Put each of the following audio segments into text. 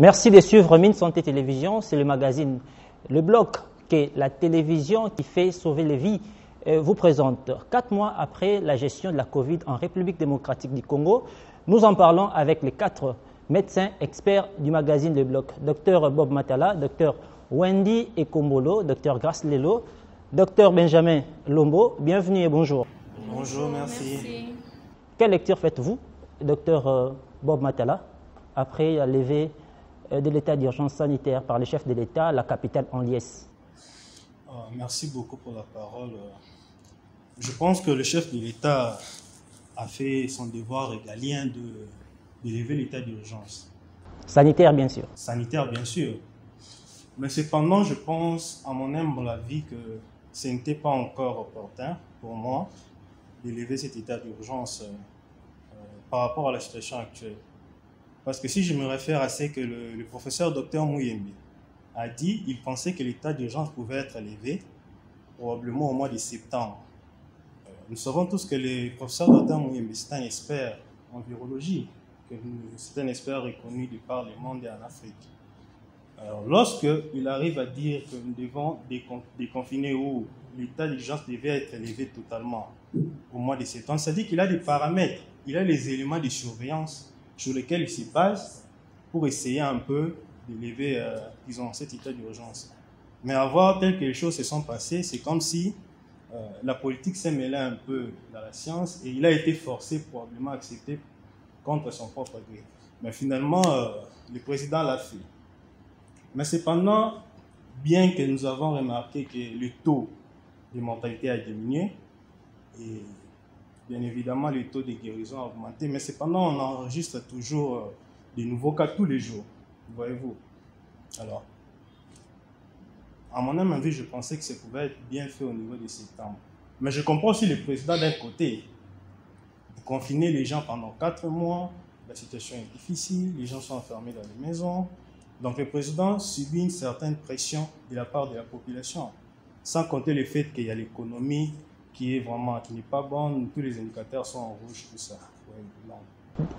Merci de suivre Mine Santé Télévision, c'est le magazine Le Bloc, qui est la télévision qui fait sauver les vies, vous présente 4 mois après la gestion de la Covid en République démocratique du Congo. Nous en parlons avec les 4 médecins experts du magazine Le Bloc. Dr Bob Matala, Dr Wendy Ekombolo, Dr Grace Lelo, Dr Benjamin Lombo. Bienvenue et bonjour. Bonjour, merci. Quelle lecture faites-vous, Dr Bob Matala, après la levée de l'état d'urgence sanitaire par le chef de l'État à la capitale en liesse? Merci beaucoup pour la parole. Je pense que le chef de l'État a fait son devoir régalien de lever l'état d'urgence. Sanitaire, bien sûr. Sanitaire, bien sûr. Mais cependant, je pense, à mon humble avis, que ce n'était pas encore opportun pour moi de lever cet état d'urgence par rapport à la situation actuelle. Parce que si je me réfère à ce que le professeur Dr Mouyembe a dit, il pensait que l'état d'urgence pouvait être levé probablement au mois de septembre. Nous savons tous que le professeur Dr Mouyembe, c'est un expert en virologie, c'est un expert reconnu de par le monde et en Afrique. Alors, lorsqu'il arrive à dire que nous devons déconfiner ou l'état d'urgence devait être levé totalement au mois de septembre, ça dit qu'il a des paramètres, il a les éléments de surveillance sur lesquels il se base pour essayer un peu de lever, disons, cet état d'urgence. Mais à voir tel que les choses se sont passées, c'est comme si la politique s'est mêlée un peu dans la science et il a été forcé probablement à accepter contre son propre gré. Mais finalement, le président l'a fait. Mais cependant, bien que nous avons remarqué que le taux de mortalité a diminué et bien évidemment le taux de guérison a augmenté, mais cependant on enregistre toujours de nouveaux cas tous les jours, voyez-vous. Alors, à mon humble avis, je pensais que ça pouvait être bien fait au niveau de septembre. Mais je comprends aussi le président d'un côté. Vous confinez les gens pendant 4 mois, la situation est difficile, les gens sont enfermés dans les maisons. Donc le président subit une certaine pression de la part de la population. Sans compter le fait qu'il y a l'économie qui n'est pas bonne, tous les indicateurs sont en rouge, tout ça.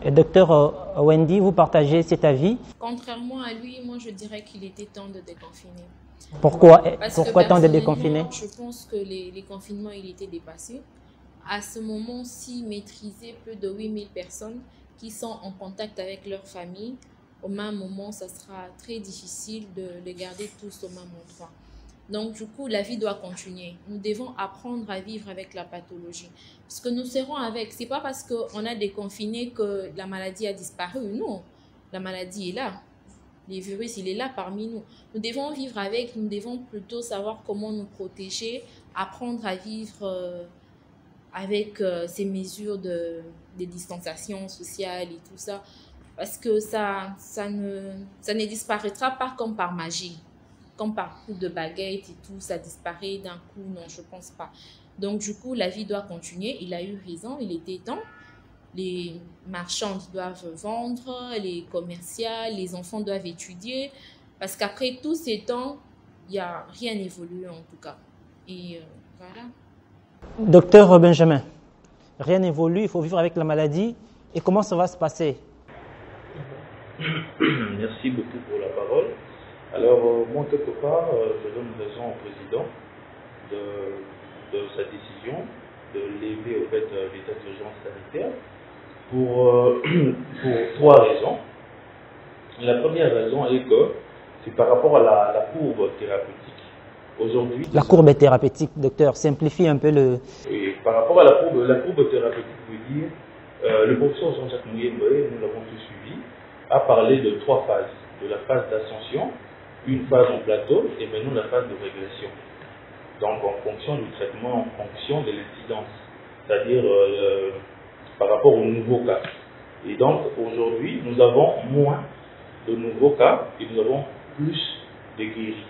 Et docteur Wendy, vous partagez cet avis? Contrairement à lui, moi je dirais qu'il était temps de déconfiner. Pourquoi temps de déconfiner? Je pense que les confinements, il était dépassé. À ce moment-ci, maîtriser plus de 8000 personnes qui sont en contact avec leur famille, au même moment, ça sera très difficile de les garder tous au même endroit. Donc, du coup, la vie doit continuer. Nous devons apprendre à vivre avec la pathologie. Parce que nous serons avec. Ce n'est pas parce qu'on a déconfiné que la maladie a disparu. Non, la maladie est là. Le virus, il est là parmi nous. Nous devons vivre avec. Nous devons plutôt savoir comment nous protéger, apprendre à vivre avec ces mesures de distanciation sociale et tout ça. Parce que ça ne disparaîtra pas comme par magie. Comme par coup de baguette et tout, ça disparaît d'un coup. Non, je ne pense pas. Donc, du coup, la vie doit continuer. Il a eu raison, il était temps. Les marchands doivent vendre, les commerciaux, les enfants doivent étudier. Parce qu'après tous ces temps, il n'y a rien évolué en tout cas. Et voilà. Docteur Benjamin, rien n'évolue, il faut vivre avec la maladie. Et comment ça va se passer? Merci beaucoup pour la parole. Alors, moi, quelque part, je donne raison au président de sa décision de lever au fait l'état d'urgence sanitaire pour 3 raisons. La première raison est que c'est par rapport à la courbe thérapeutique. Aujourd'hui, la courbe thérapeutique, docteur, simplifie un peu le... Et par rapport à la courbe thérapeutique veut dire, le professeur Jean-Jacques Mouyembe, nous l'avons tous suivi, a parlé de 3 phases. De la phase d'ascension, une phase en plateau et maintenant la phase de régression. Donc en fonction du traitement, en fonction de l'incidence, c'est-à-dire par rapport aux nouveaux cas. Et donc aujourd'hui, nous avons moins de nouveaux cas et nous avons plus de guéris.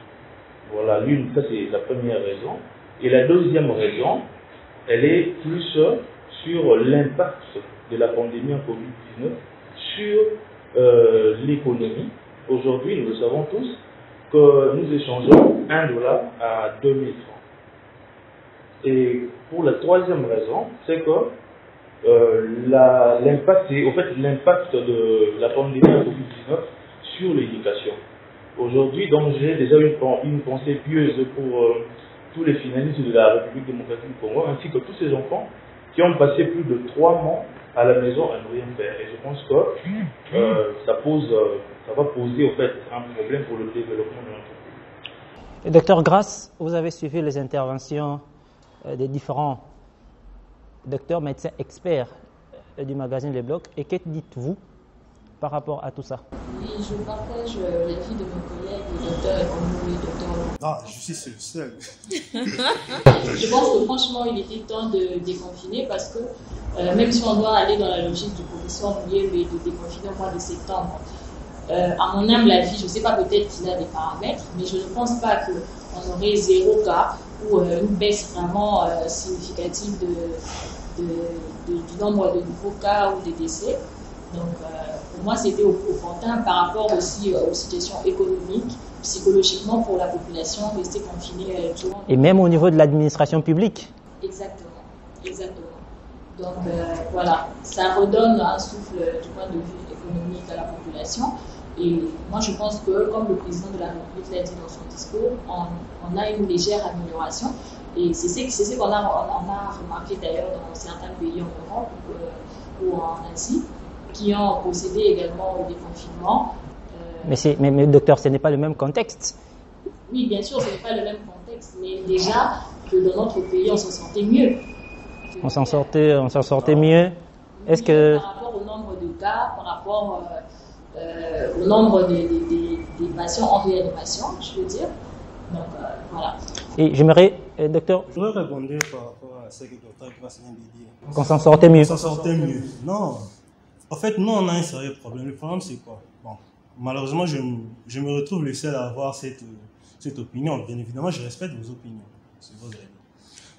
Voilà, ça c'est la première raison. Et la deuxième raison, elle est plus sur l'impact de la pandémie en Covid-19 sur l'économie. Aujourd'hui, nous le savons tous, que nous échangeons $1 à 2000 francs. Et pour la troisième raison, c'est que l'impact de la pandémie de Covid-19 sur l'éducation. Aujourd'hui, donc, j'ai déjà une pensée pieuse pour tous les finalistes de la République démocratique du Congo, ainsi que tous ces enfants qui ont passé plus de 3 mois à la maison à ne rien faire. Et je pense que ça va poser en fait un problème pour le développement de notre pays. Docteur Grasse, vous avez suivi les interventions des différents docteurs, médecins, experts du magazine Les Blocs. Et que dites-vous par rapport à tout ça? Oui, je partage l'avis de mon collègue, le docteur Ekonou et le docteur Laurent. Ah, je suis le seul. Je pense que franchement, il était temps de déconfiner parce que même si on doit aller dans la logique du professeur Mouye et de déconfiner au mois de septembre, à mon humble avis, je ne sais pas, peut-être qu'il a des paramètres, mais je ne pense pas qu'on aurait 0 cas ou une baisse vraiment significative du nombre de nouveaux cas ou de décès. Donc, pour moi, c'était opportun par rapport aussi aux situations économiques, psychologiquement pour la population, rester confinée durant. Et même au niveau de l'administration publique. Exactement, exactement. Donc, voilà, ça redonne un souffle du point de vue économique à la population. Et moi, je pense que, comme le président de la République l'a dit dans son discours, on a une légère amélioration. Et c'est ce qu'on a remarqué d'ailleurs dans certains pays en Europe ou en Asie, qui ont procédé également au déconfinement. Mais docteur, ce n'est pas le même contexte. Oui, bien sûr, ce n'est pas le même contexte, mais déjà que dans notre pays, on s'en sortait mieux. On s'en sortait mieux. Est-ce que... Par rapport au nombre de cas, par rapport au nombre des patients en réanimation, je veux dire. Donc, voilà. Et j'aimerais, docteur... Je voudrais répondre par rapport à ce que le docteur Grasse vient de dire. Qu'on s'en sortait mieux. On s'en sortait mieux. Non. En fait, nous, on a un sérieux problème. Le problème, c'est quoi? Bon, malheureusement, je me retrouve le seul à avoir cette opinion. Bien évidemment, je respecte vos opinions. C'est vos avis.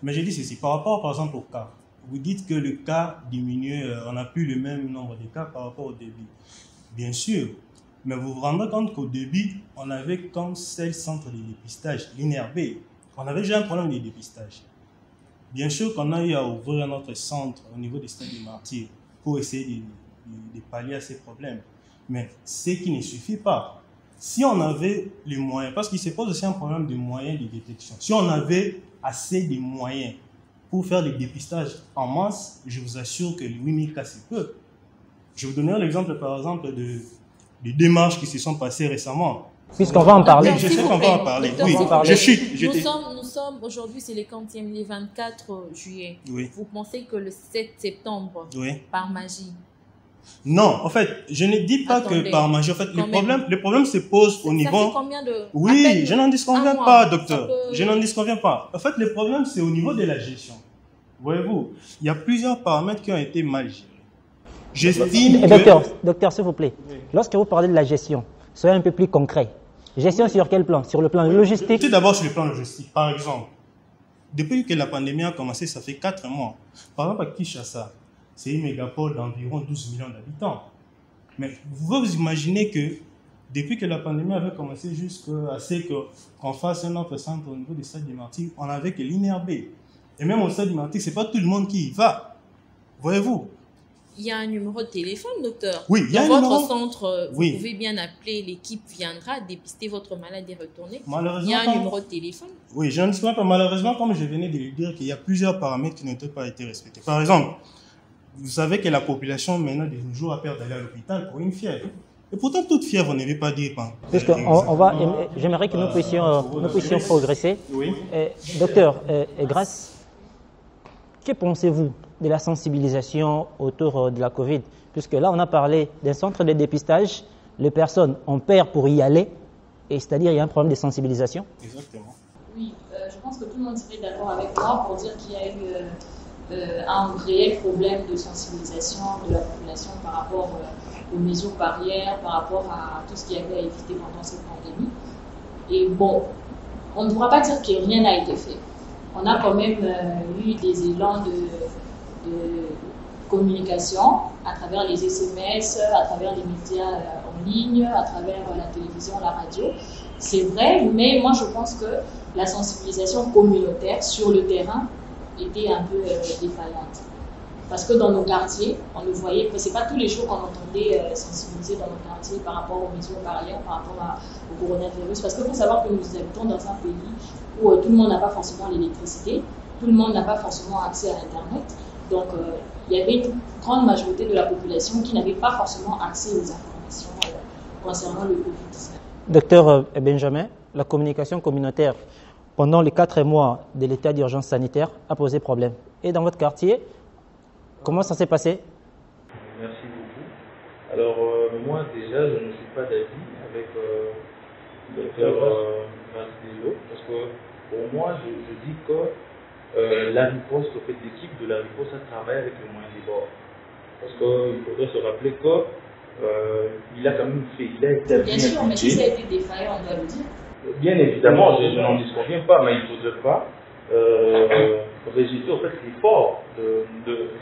Mais j'ai dit ceci. Par rapport, par exemple, au cas. Vous dites que le cas diminue, on n'a plus le même nombre de cas par rapport au début. Bien sûr. Mais vous vous rendez compte qu'au début, on avait comme seul centre de dépistage, l'INRB. On avait déjà un problème de dépistage. Bien sûr qu'on a eu à ouvrir notre centre au niveau des stades des Martyrs pour essayer de pallier à ces problèmes. Mais ce qui ne suffit pas. Si on avait les moyens, parce qu'il se pose aussi un problème de moyens de détection, si on avait assez de moyens pour faire des dépistages en masse, je vous assure que les 8000 cas, c'est peu. Je vous donnerai l'exemple, par exemple, des démarches qui se sont passées récemment. Puisqu'on va en parler. Je sais qu'on va en parler. Oui, je chute. Nous sommes aujourd'hui, c'est les 24 juillet. Oui. Vous pensez que le 7 septembre, par magie? Non, en fait, je ne dis pas que par magie. En fait, le problème se pose au niveau... Ça fait combien de... Oui, je n'en disconviens pas, docteur. Je n'en disconviens pas. En fait, le problème, c'est au niveau de la gestion. Voyez-vous, il y a plusieurs paramètres qui ont été mal gérés. J'estime que... Docteur, s'il vous plaît, lorsque vous parlez de la gestion, soyez un peu plus concret. Gestion sur quel plan? Sur le plan logistique? Tout d'abord sur le plan logistique. Par exemple, depuis que la pandémie a commencé, ça fait 4 mois. Par exemple, à Kinshasa, c'est une mégapole d'environ 12 millions d'habitants. Mais vous imaginez que depuis que la pandémie avait commencé jusqu'à ce qu'on fasse un autre centre au niveau du stade des Martyrs, on n'avait que l'INRB. Et même au stade des Martyrs, ce n'est pas tout le monde qui y va. Voyez-vous? Il y a un numéro de téléphone, docteur. Oui, il y a un numéro. Dans votre centre, vous pouvez bien appeler, l'équipe viendra dépister votre malade et retourner. Il y a un numéro de téléphone. Oui, je ne sais pas. Malheureusement, comme je venais de le dire, qu'il y a plusieurs paramètres qui n'ont pas été respectés. Par exemple, vous savez que la population maintenant de nos jours a peur d'aller à l'hôpital pour une fièvre. Et pourtant, toute fièvre ne veut pas dire pas. J'aimerais que nous puissions progresser. Oui. Docteur Grasse, que pensez-vous de la sensibilisation autour de la Covid? Puisque là, on a parlé d'un centre de dépistage, les personnes ont peur pour y aller, et c'est-à-dire il y a un problème de sensibilisation. Exactement. Oui, je pense que tout le monde serait d'accord avec moi pour dire qu'il y a eu un réel problème de sensibilisation de la population par rapport aux mesures barrières, par rapport à tout ce qu'il y avait à éviter pendant cette pandémie. Et bon, on ne pourra pas dire que rien n'a été fait. On a quand même eu des élans de communication à travers les SMS, à travers les médias en ligne, à travers la télévision, la radio. C'est vrai, mais moi je pense que la sensibilisation communautaire sur le terrain était un peu défaillante. Parce que dans nos quartiers, on le voyait, ce n'est pas tous les jours qu'on entendait sensibiliser dans nos quartiers par rapport aux mesures barrières, par rapport au coronavirus. Parce qu'il faut savoir que nous habitons dans un pays où tout le monde n'a pas forcément l'électricité, tout le monde n'a pas forcément accès à Internet. Donc, il y avait une grande majorité de la population qui n'avait pas forcément accès aux informations concernant le Covid-19. Docteur Benjamin, la communication communautaire pendant les 4 mois de l'état d'urgence sanitaire a posé problème. Et dans votre quartier, comment ça s'est passé? Merci beaucoup. Alors, moi déjà, je ne suis pas d'avis avec le docteur Marcello, parce que pour moi, je dis que la riposte, au fait, l'équipe de la riposte, ça travaille avec les moyens des bords. Parce qu'il faudrait se rappeler que il a quand même fait, il a été bien sûr, mais si ça a été défaillant, on doit le dire. Bien évidemment, je n'en disconviens pas, mais il ne faudrait pas rejeter en fait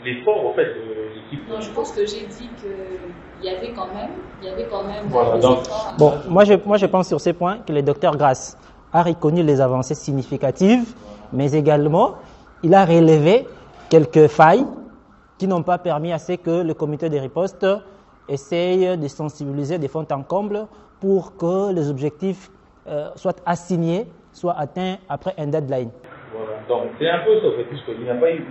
l'effort en fait de l'équipe. Non, je pense que j'ai dit qu'il y avait quand même voilà, des efforts. Bon, moi je pense sur ces points que le docteur Grasse a reconnu les avancées significatives, mais également il a relevé quelques failles qui n'ont pas permis à ce que le comité de riposte essaye de sensibiliser des fonds en comble pour que les objectifs soient assignés, soient atteints après un deadline. Voilà, donc c'est un peu ça, puisqu'il n'y a pas eu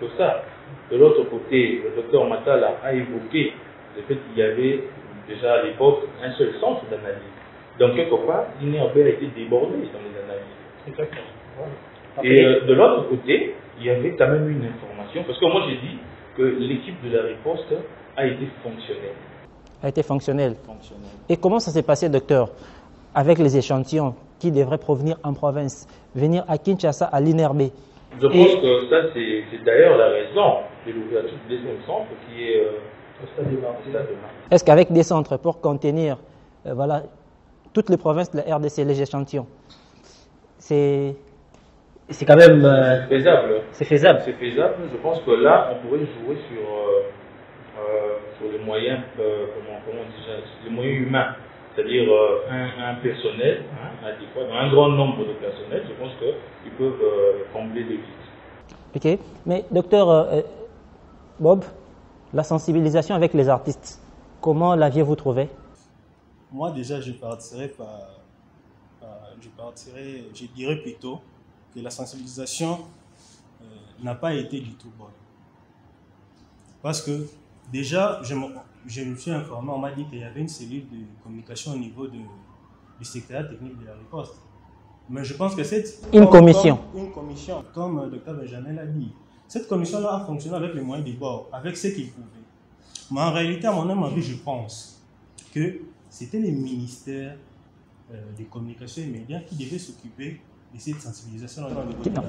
que ça. De l'autre côté, le docteur Matala a évoqué le fait qu'il y avait déjà à l'époque un seul centre d'analyse. Donc quelque part, l'INRB a été débordé dans les analyses. Exactement. Voilà. Et de l'autre côté, il y avait quand même une information, parce que moi j'ai dit que l'équipe de la riposte a été fonctionnelle. A été fonctionnelle. Et comment ça s'est passé, docteur, avec les échantillons qui devraient provenir en province, venir à Kinshasa, à l'INRB? Je pense que ça, c'est d'ailleurs la raison de l'ouverture du deuxième centre qui est au stade de Marseille. Est-ce qu'avec des centres pour contenir voilà, toutes les provinces de la RDC, les échantillons, c'est quand même... faisable. C'est faisable. C'est faisable. Je pense que là, on pourrait jouer sur les moyens, comment déjà, les moyens humains. C'est-à-dire un personnel, un grand nombre de personnels, je pense qu'ils peuvent combler les vides. Ok, mais docteur Bob, la sensibilisation avec les artistes, comment l'aviez-vous trouvé? Moi déjà, je dirais plutôt que la sensibilisation n'a pas été du tout bonne. Parce que déjà, je me suis informé, on m'a dit qu'il y avait une cellule de communication au niveau du secrétariat technique de la riposte. Mais je pense que Une commission, comme le docteur Benjamin l'a dit. Cette commission-là a fonctionné avec les moyens des bords, avec ce qu'il pouvait. Mais en réalité, à mon avis, je pense que c'était les ministères des communications et médias qui devaient s'occuper de cette sensibilisation.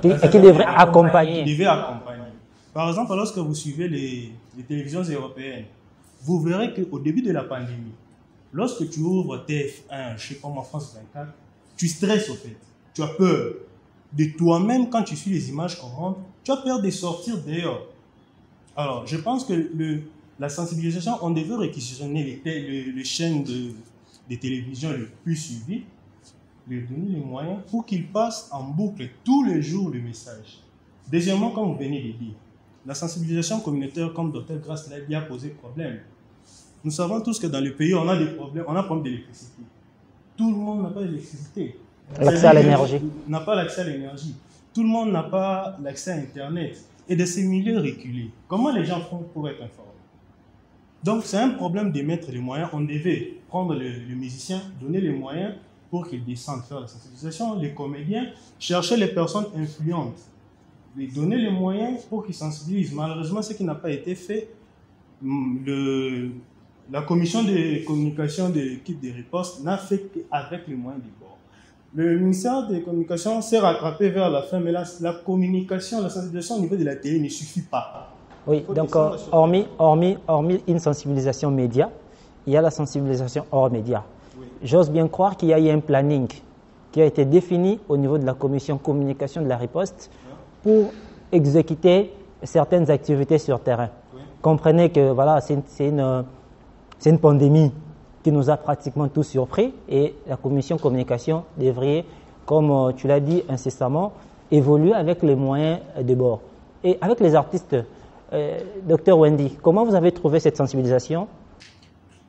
Et qui devraient accompagner. Qui devaient accompagner. Par exemple, lorsque vous suivez les télévisions européennes, vous verrez qu'au début de la pandémie, lorsque tu ouvres TF1, je sais pas moi, France 24, tu stresses au fait. Tu as peur de toi-même quand tu suis les images qu'on montre. Tu as peur de sortir dehors. Alors, je pense que la sensibilisation, on devait réquisitionner les chaînes de télévision les plus suivies, leur donner les moyens pour qu'ils passent en boucle tous les jours le message. Deuxièmement, comme vous venez de dire, la sensibilisation communautaire, comme Dr Grasse l'a dit, a posé problème. Nous savons tous que dans le pays, on a des problèmes, on a un problème d'électricité. Tout le monde n'a pas d'électricité. L'accès à l'énergie. N'a pas l'accès à l'énergie. Tout le monde n'a pas l'accès à Internet. Et de ces milieux reculés, comment les gens font pour être informés? Donc, c'est un problème de mettre les moyens. On devait prendre le musicien, donner les moyens pour qu'il descende faire la sensibilisation. Les comédiens, chercher les personnes influentes, lui donner les moyens pour qu'ils sensibilisent. Malheureusement, ce qui n'a pas été fait, la commission de communication de l'équipe de riposte n'a fait qu'avec les moyens du bord. Le ministère des Communications s'est rattrapé vers la fin, mais la communication, la sensibilisation au niveau de la télé ne suffit pas. Oui, donc hormis une sensibilisation média, il y a la sensibilisation hors média. Oui. J'ose bien croire qu'il y a eu un planning qui a été défini au niveau de la commission communication de la riposte pour exécuter certaines activités sur terrain. Oui. Comprenez que voilà, c'est une pandémie qui nous a pratiquement tous surpris et la commission communication devrait, comme tu l'as dit incessamment, évoluer avec les moyens de bord. Et avec les artistes, Docteur Wendy, comment vous avez trouvé cette sensibilisation?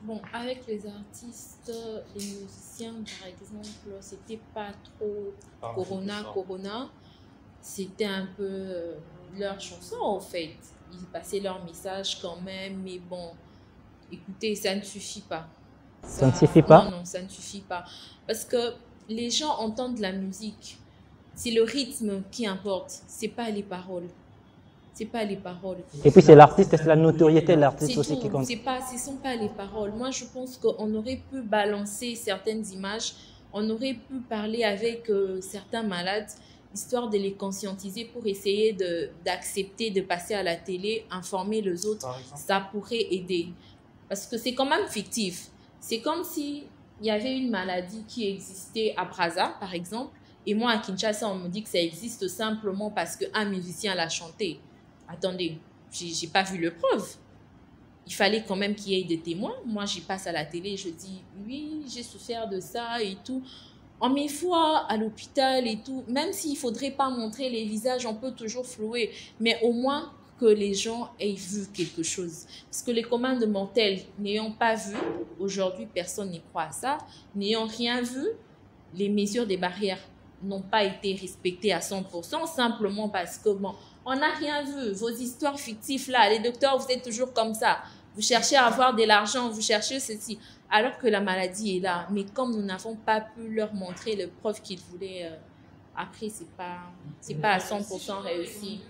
Bon, avec les artistes, les musiciens, par exemple, c'était pas trop Corona. C'était un peu leur chanson, en fait. Ils passaient leur message quand même, mais bon, écoutez, ça ne suffit pas. Ça ne suffit pas? Non, ça ne suffit pas. Parce que les gens entendent la musique. C'est le rythme qui importe, c'est pas les paroles. C'est pas les paroles. Et puis c'est l'artiste, c'est la notoriété de l'artiste aussi qui compte. Ce ne sont pas les paroles. Moi, je pense qu'on aurait pu balancer certaines images, on aurait pu parler avec certains malades, histoire de les conscientiser pour essayer d'accepter de passer à la télé, informer les autres. Ça pourrait aider. Parce que c'est quand même fictif. C'est comme s'il y avait une maladie qui existait à Brazza, par exemple, et moi, à Kinshasa, on me dit que ça existe simplement parce qu'un musicien l'a chanté. Attendez, j'ai pas vu le preuve. Il fallait quand même qu'il y ait des témoins. Moi, j'y passe à la télé, je dis, oui, j'ai souffert de ça et tout. En mes fois, à l'hôpital et tout, même s'il ne faudrait pas montrer les visages, on peut toujours flouer. Mais au moins que les gens aient vu quelque chose. Parce que les communs de mortels, n'ayant pas vu, aujourd'hui, personne n'y croit à ça, n'ayant rien vu, les mesures des barrières n'ont pas été respectées à 100%, simplement parce que, bon, on n'a rien vu. Vos histoires fictives là, les docteurs, vous êtes toujours comme ça. Vous cherchez à avoir de l'argent, vous cherchez ceci. Alors que la maladie est là. Mais comme nous n'avons pas pu leur montrer les preuves qu'ils voulaient, après, c'est pas à 100% réussi.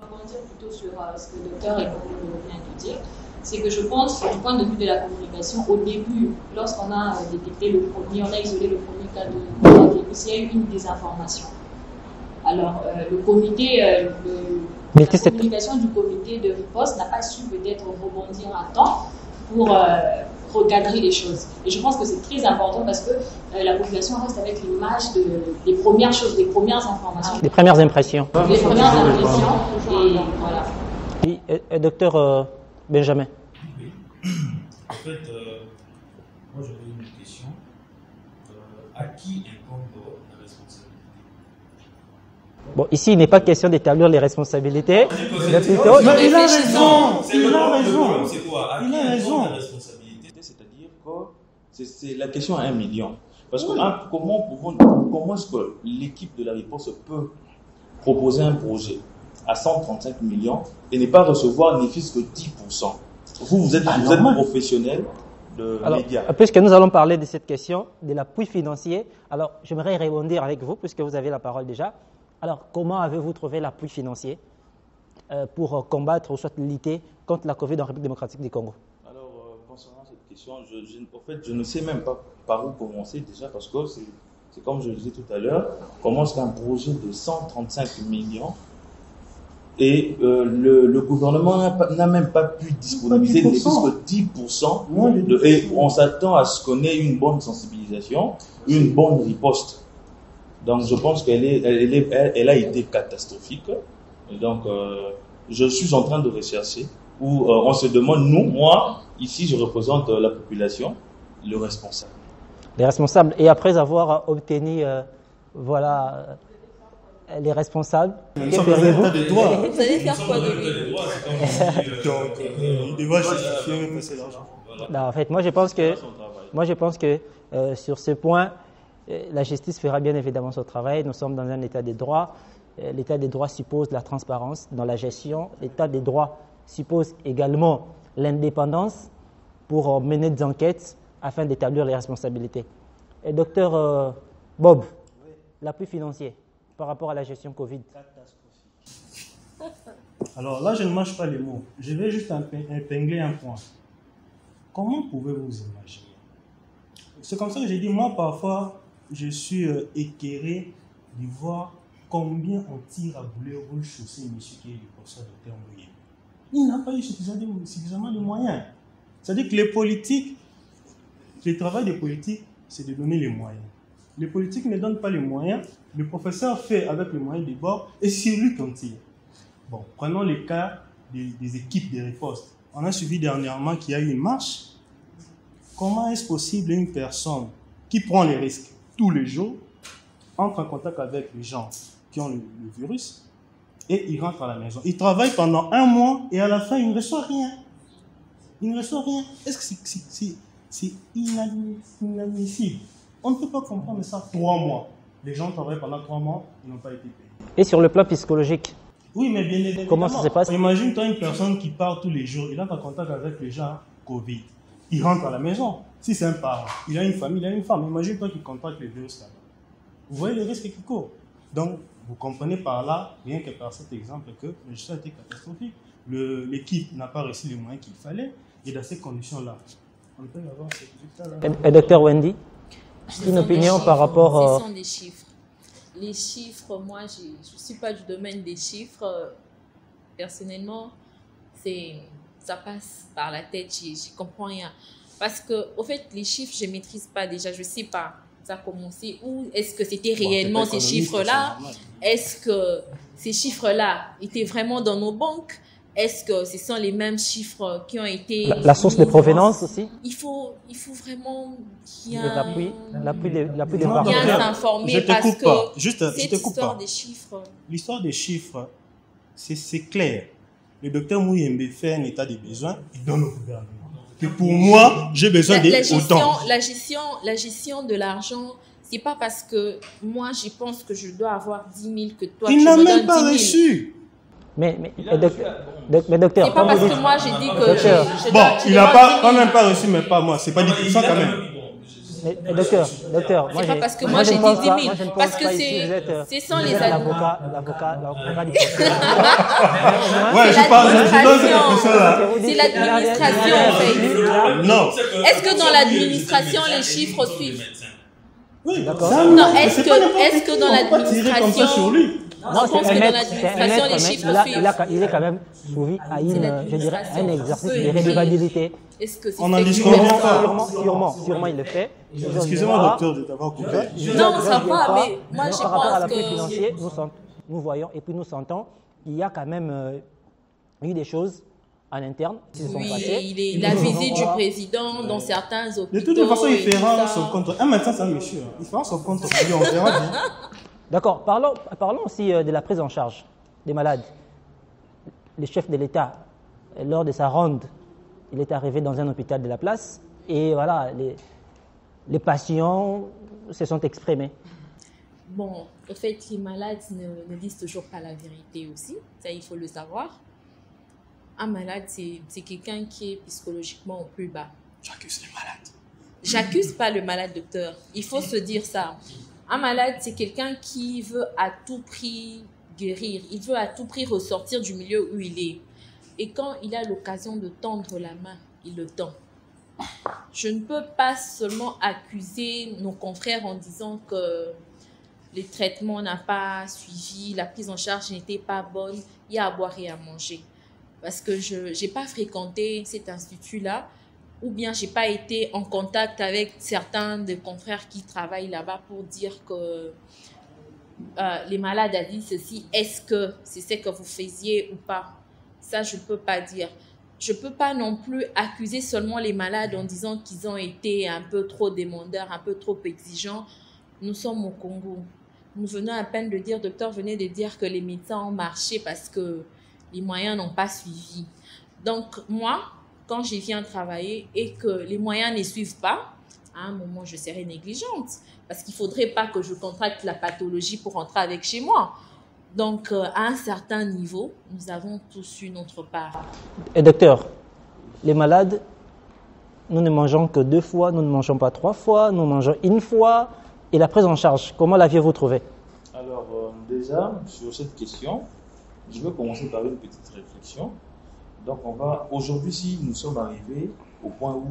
On va rebondir plutôt sur ce que le docteur vient de dire. C'est que je pense, du point de vue de la communication, au début, lorsqu'on a détecté on a isolé le premier cas de coronavirus, il y a eu une désinformation. Alors, le comité, la communication du comité de riposte n'a pas su peut-être rebondir à temps pour recadrer les choses. Et je pense que c'est très important parce que la population reste avec l'image des premières choses, des premières informations. Des premières impressions. Des premières impressions, et voilà. Et docteur Benjamin. Oui. En fait, moi j'avais une question. À qui incombe la responsabilité? Bon, ici, il n'est pas question d'établir les responsabilités. Il a raison. Il a raison. C'est quoi? À qui incombe la responsabilité? C'est-à-dire que c'est la question à 1 million. Parce que comment est-ce que l'équipe de la riposte peut proposer un projet à 135 millions et ne pas recevoir ni fût-ce que 10%? Vous êtes professionnel de médias. Puisque nous allons parler de cette question, de l'appui financier, alors j'aimerais rebondir avec vous, puisque vous avez la parole déjà. Alors, comment avez-vous trouvé l'appui financier pour combattre ou soit lutter contre la Covid en République démocratique du Congo? Alors, concernant cette question, je ne sais même pas par où commencer déjà, parce que c'est comme je le disais tout à l'heure, comment est-ce qu'un projet de 135 millions et le gouvernement n'a même pas pu disponibiliser ne plus que 10%, et on s'attend à ce qu'on ait une bonne sensibilisation, une bonne riposte. Donc je pense qu'elle a été catastrophique. Et donc je suis en train de rechercher où on se demande, moi, ici je représente la population, le responsable. Les responsables, et après avoir obtenu, les responsables, que feriez-vous? Vous allez faire quoi de lui? Il devra justifier que c'est l'argent. Non, en fait, moi je pense que sur ce point, la justice fera bien évidemment son travail. Nous sommes dans un état de droit. L'état des droits suppose la transparence dans la gestion. L'état des droits suppose également l'indépendance pour mener des enquêtes afin d'établir les responsabilités. Et docteur Bob, l'appui financier par rapport à la gestion Covid. Alors là, je ne mâche pas les mots. Je vais juste épingler un point. Comment pouvez-vous imaginer? C'est comme ça que j'ai dit, moi parfois, je suis éclairé de voir combien on tire à boulet rouge sur ces messieurs qui est le professeur Dr Mouye. Il n'a pas eu suffisamment de moyens. C'est-à-dire que les politiques, le travail des politiques, c'est de donner les moyens. Les politiques ne donnent pas les moyens, le professeur fait avec les moyens des bords et c'est lui qu'on tire. Bon, prenons le cas des équipes de riposte. On a suivi dernièrement qu'il y a eu une marche. Comment est-ce possible une personne qui prend les risques tous les jours, entre en contact avec les gens qui ont le virus, et il rentre à la maison. Il travaille pendant 1 mois et à la fin, il ne reçoit rien. Il ne reçoit rien. Est-ce que c'est inadmissible? On ne peut pas comprendre ça. 3 mois. Les gens travaillent pendant 3 mois, ils n'ont pas été payés. Et sur le plan psychologique, Oui, mais bien évidemment. comment ça se passe? Imagine-toi une personne qui part tous les jours, il entre en contact avec les gens Covid. Il rentre à la maison. Si c'est un parent, il a une famille, il a une femme. Imagine-toi qu'il contracte le virus là-bas. Vous voyez les risques qui courent. Donc, vous comprenez par là, rien que par cet exemple, que le gestion a été catastrophique. L'équipe n'a pas reçu les moyens qu'il fallait. Et dans ces conditions-là, on peut avoir ces résultats-là. Et docteur Wendy, Ce une sont opinion des par chiffres. rapport... Ce sont des chiffres. Les chiffres, moi, je ne suis pas du domaine des chiffres. Personnellement, ça passe par la tête, je ne comprends rien. Parce que, au fait, les chiffres, je ne maîtrise pas déjà, je ne sais pas. Ça a commencé où? Est-ce que c'était réellement ces chiffres-là? Est-ce que ces chiffres-là étaient vraiment dans nos banques? Est-ce que ce sont les mêmes chiffres qui ont été... La source de provenance aussi? Il faut vraiment bien... L'appui des Non, parents. bien docteur, s'informer je te parce coupe que pas. Juste, je cette te coupe histoire pas. des chiffres... L'histoire des chiffres, c'est clair. Le docteur Mouyembe fait un état des besoins, il donne au gouvernement. Et pour moi, j'ai besoin d'autant. La gestion de l'argent, c'est pas parce que moi, je pense que je dois avoir 10 000 que toi, Il tu n'a me même donnes pas 10 000. reçu. Mais docteur, C'est pas parce que moi, j'ai dit que Docteur. je Bon, dois- je il n'a dois pas, 10 000. quand même pas reçu, mais pas moi. C'est pas 10% quand même. mais docteur, moi C'est pas j'ai... parce que moi, j'ai dit 10 000. Moi, je ne pense Parce que pas ici, vous êtes, ce sont vous les êtes advocates. l'avocat du Ouais, je parle, je donne cette impression-là. C'est l'administration, en fait. Non. Est-ce que dans l'administration, les chiffres suivent? Oui, D'accord. ça, Non, mais est-ce c'est que- pas n'importe est-ce que qui, dans on peut pas tirer comme ça l'administration- sur lui. Non, Je pense c'est que un dans maître, l'administration, les mais chiffres suivent. il est quand même soumis à une, je dirais, un exercice de redevabilité. Est-ce que c'est On en fait discute que- pas. Sûrement, il le fait. Excusez-moi, docteur, de t'avoir coupé. Non, ça va, mais moi, je par rapport à pense l'appui que- financier, nous voyons et puis nous sentons qu'il y a quand même eu des choses en interne qui se sont Oui, passées. la visite du président dans certains hôpitaux. De toute façon, il et tout fera ça. son compte. Un médecin, c'est un monsieur. Il fera son compte. On verra bien. D'accord, parlons aussi de la prise en charge des malades. Le chef de l'État, lors de sa ronde, il est arrivé dans un hôpital de la place et voilà, les patients se sont exprimés. Bon, au fait, les malades ne disent toujours pas la vérité aussi. Ça, il faut le savoir. Un malade, c'est quelqu'un qui est psychologiquement au plus bas. J'accuse les malades. J'accuse pas le malade, docteur. Il faut se dire ça. Un malade, c'est quelqu'un qui veut à tout prix guérir. Il veut à tout prix ressortir du milieu où il est. Et quand il a l'occasion de tendre la main, il le tend. Je ne peux pas seulement accuser nos confrères en disant que les traitements n'ont pas suivi, la prise en charge n'était pas bonne, il y a à boire et à manger. Parce que je n'ai pas fréquenté cet institut-là, ou bien je n'ai pas été en contact avec certains des confrères qui travaillent là-bas pour dire que les malades ont dit ceci, est-ce que c'est ce que vous faisiez ou pas? Ça, je ne peux pas dire. Je ne peux pas non plus accuser seulement les malades en disant qu'ils ont été un peu trop demandeurs, un peu trop exigeants. Nous sommes au Congo. Nous venons à peine de dire, docteur venait de dire que les médecins ont marché parce que les moyens n'ont pas suivi. Donc, moi, quand je viens travailler et que les moyens ne suivent pas, à un moment, je serai négligente. Parce qu'il ne faudrait pas que je contracte la pathologie pour rentrer avec chez moi. Donc, à un certain niveau, nous avons tous eu notre part. Et docteur, les malades, nous ne mangeons que 2 fois, nous ne mangeons pas 3 fois, nous mangeons 1 fois. Et la prise en charge, comment l'aviez-vous trouvée? Alors, déjà, sur cette question, je vais commencer par une petite réflexion. Donc, aujourd'hui, si nous sommes arrivés au point où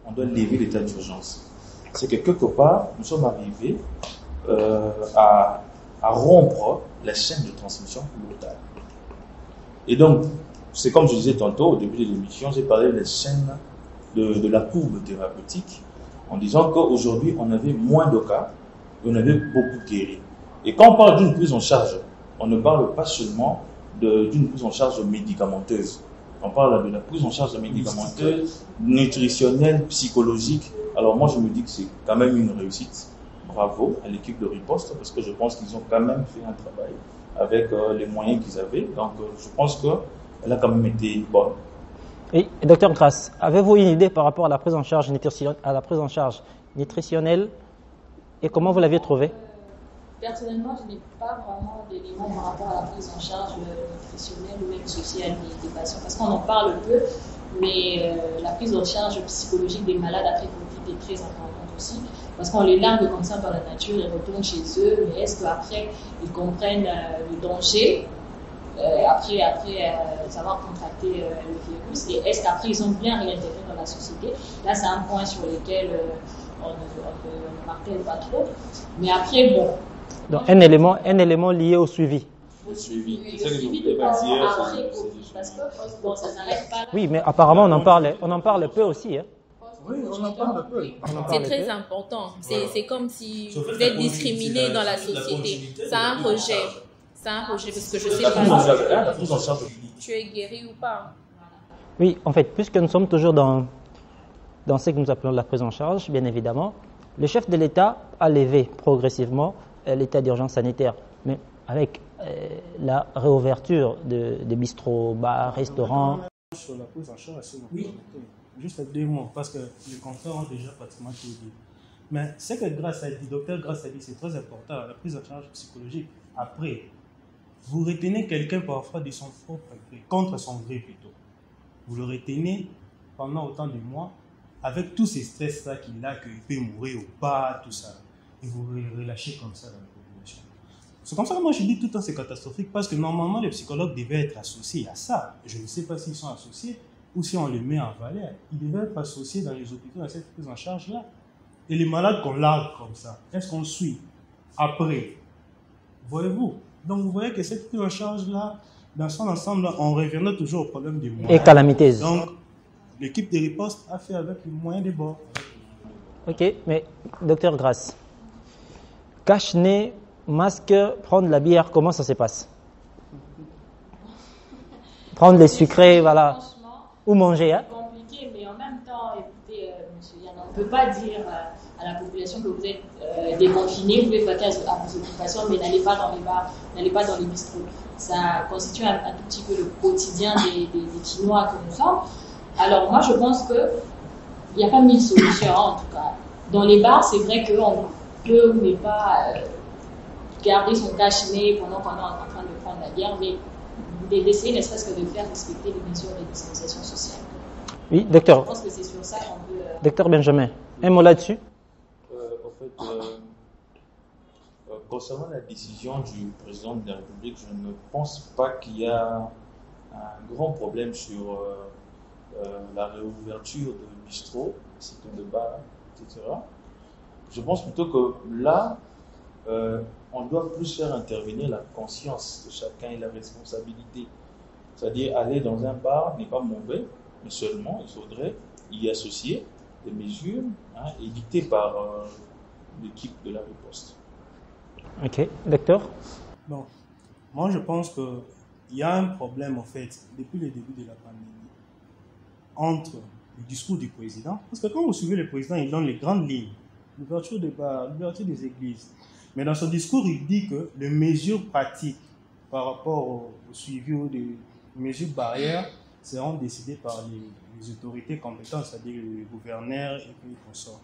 on doit lever l'état d'urgence, c'est que quelque part, nous sommes arrivés à rompre la chaîne de transmission locale. Et donc, c'est comme je disais tantôt au début de l'émission, j'ai parlé de la chaîne de la courbe thérapeutique en disant qu'aujourd'hui, on avait moins de cas et on avait beaucoup guéri. Et quand on parle d'une prise en charge, on ne parle pas seulement d'une prise en charge médicamenteuse. On parle de la prise en charge médicamenteuse, nutritionnelle, psychologique. Alors moi, je me dis que c'est quand même une réussite. Bravo à l'équipe de Riposte, parce que je pense qu'ils ont quand même fait un travail avec les moyens qu'ils avaient. Donc je pense qu'elle a quand même été bonne. Et docteur Grasse, avez-vous une idée par rapport à la prise en charge nutritionnelle et comment vous l'aviez trouvée? Personnellement, je n'ai pas vraiment d'éléments par rapport à la prise en charge nutritionnelle ou même sociale des patients, parce qu'on en parle peu, mais la prise en charge psychologique des malades après Covid est très importante aussi, parce qu'on les largue comme ça dans la nature, ils retournent chez eux, mais est-ce qu'après ils comprennent le danger après avoir contracté le virus, et est-ce qu'après ils ont bien réintégré dans la société? Là, c'est un point sur lequel on ne martèle pas trop, mais après, bon. Donc, un élément lié au suivi. Au suivi. Oui, le suivi de patients après Covid, parce que bon, ça s'arrête pas. Oui, mais apparemment on en parle peu aussi. Hein. Oui, on en parle un peu. C'est très important. C'est comme si vous êtes discriminé dans la société. C'est un rejet. C'est un rejet parce que je sais pas si tu es guéri ou pas. Oui, en fait, puisque nous sommes toujours dans ce que nous appelons la prise en charge, bien évidemment, le chef de l'État a levé progressivement l'état d'urgence sanitaire. Mais avec la réouverture des bistrots, bars, restaurants. Sur la prise en charge, oui. Juste 2 mots, parce que les confrères ont déjà pratiquement tout dit. Mais ce que docteur Grasse a dit, c'est très important, la prise en charge psychologique. Après, vous retenez quelqu'un parfois de son propre gré, contre son gré plutôt. Vous le retenez pendant autant de mois, avec tous ces stress-là qu'il a, qu'il peut mourir ou pas, tout ça. Et vous le relâchez comme ça dans la population. C'est comme ça que moi je dis tout le temps c'est catastrophique, parce que normalement les psychologues devaient être associés à ça. Je ne sais pas s'ils sont associés ou si on les met en valeur. Ils devaient être associés dans les hôpitaux, dans cette prise en charge-là. Et les malades qu'on largue comme ça, est-ce qu'on suit après? Voyez-vous? Donc vous voyez que cette prise en charge-là, dans son ensemble, on reviendra toujours au problème des moyens. Et calamiteuse. Donc l'équipe de riposte a fait avec les moyens des bords. Ok, mais docteur Grasse, cache-nez, masque, prendre la bière, comment ça se passe? Prendre les sucrés, voilà. Ou manger, hein? C'est compliqué, mais en même temps, écoutez, monsieur Yann, on ne peut pas dire à la population que vous êtes déconfinés, vous pouvez vaquer à vos occupations, mais n'allez pas dans les bars, n'allez pas dans les bistrots. Ça constitue un tout petit peu le quotidien des Chinois que nous sommes. Alors moi, je pense qu'il n'y a pas 1000 solutions, en tout cas. Dans les bars, c'est vrai qu'on peut ou ne pas garder son cache-nez pendant qu'on est en train de prendre la bière, mais d'essayer ne serait-ce que de faire respecter les mesures de distanciation sociale. Oui, docteur. Je pense que c'est sur ça qu'on peut... Docteur Benjamin, un mot là-dessus? En fait, concernant la décision du président de la République, je ne pense pas qu'il y a un grand problème sur la réouverture de bistrots, de bars, etc. Je pense plutôt que là, on doit plus faire intervenir la conscience de chacun et la responsabilité. C'est-à-dire aller dans un bar n'est pas mauvais, mais seulement il faudrait y associer des mesures édictées par l'équipe de la riposte. Ok, docteur? Bon, moi je pense qu'il y a un problème en fait depuis le début de la pandémie entre le discours du président, parce que quand vous suivez le président, il donne les grandes lignes, l'ouverture des bars, l'ouverture des églises, mais dans son discours il dit que les mesures pratiques par rapport au suivi ou des mesures barrières seront décidées par les autorités compétentes, c'est-à-dire les gouverneurs et puis les consorts.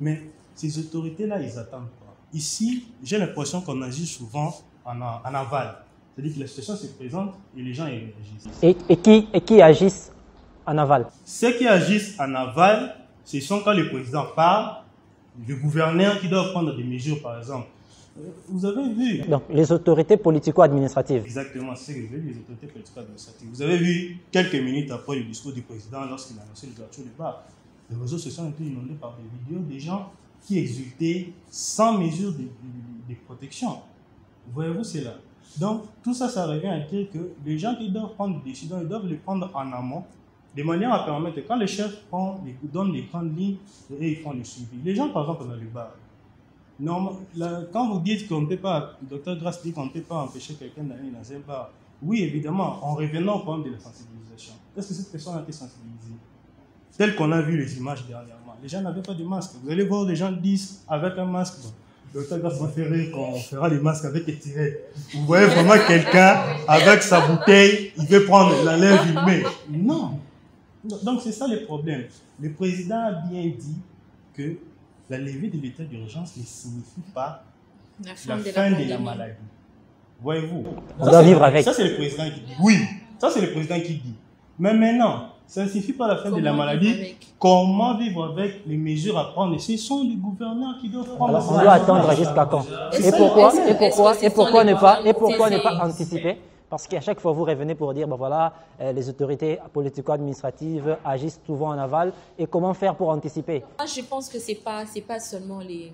Mais ces autorités-là, ils attendent pas. Ici, j'ai l'impression qu'on agit souvent en aval. C'est-à-dire que la situation se présente et les gens y réagissent. Et qui agissent en aval? Ceux qui agissent en aval, ce sont quand le président parle, le gouverneur qui doit prendre des mesures, par exemple. Vous avez vu... Donc, les autorités politico-administratives. Exactement, c'est ce que j'ai vu, les autorités politico-administratives. Vous avez vu quelques minutes après le discours du président, lorsqu'il a annoncé l'ouverture du bar, les réseaux sociaux ont été inondés par des vidéos des gens qui exultaient sans mesure de protection. Voyez-vous, c'est là. Donc, tout ça, ça revient à dire que les gens qui doivent prendre des décisions, ils doivent les prendre en amont, de manière à permettre que quand le chef donne les grandes lignes, et ils font le suivi. Les gens, par exemple, dans les bars, quand vous dites qu'on ne peut pas, le docteur Grasse dit qu'on ne peut pas empêcher quelqu'un d'aller dans un bar, oui, évidemment, en revenant au problème de la sensibilisation. Est-ce que cette personne a été sensibilisée? Tel qu'on a vu les images dernièrement. Les gens n'avaient pas de masque. Vous allez voir des gens disent avec un masque. Docteur Grasse m'a fait rire quand on fera les masques avec les tirets. Vous voyez vraiment quelqu'un avec sa bouteille, il veut prendre la lèvre, il met. Non. Donc c'est ça le problème. Le président a bien dit que la levée de l'état d'urgence ne signifie pas la fin de la maladie. Voyez-vous? On doit vivre avec. Ça c'est le président qui dit. Oui, ça c'est le président qui dit. Mais maintenant, ça ne signifie pas la fin de la maladie. Comment vivre avec les mesures à prendre? Ce sont les gouverneurs qui doivent prendre. Alors, on doit attendre jusqu'à quand? Et pourquoi ne pas anticiper? Parce qu'à chaque fois, vous revenez pour dire, ben voilà, les autorités politico-administratives agissent souvent en aval. Et comment faire pour anticiper? Moi, je pense que ce n'est pas seulement les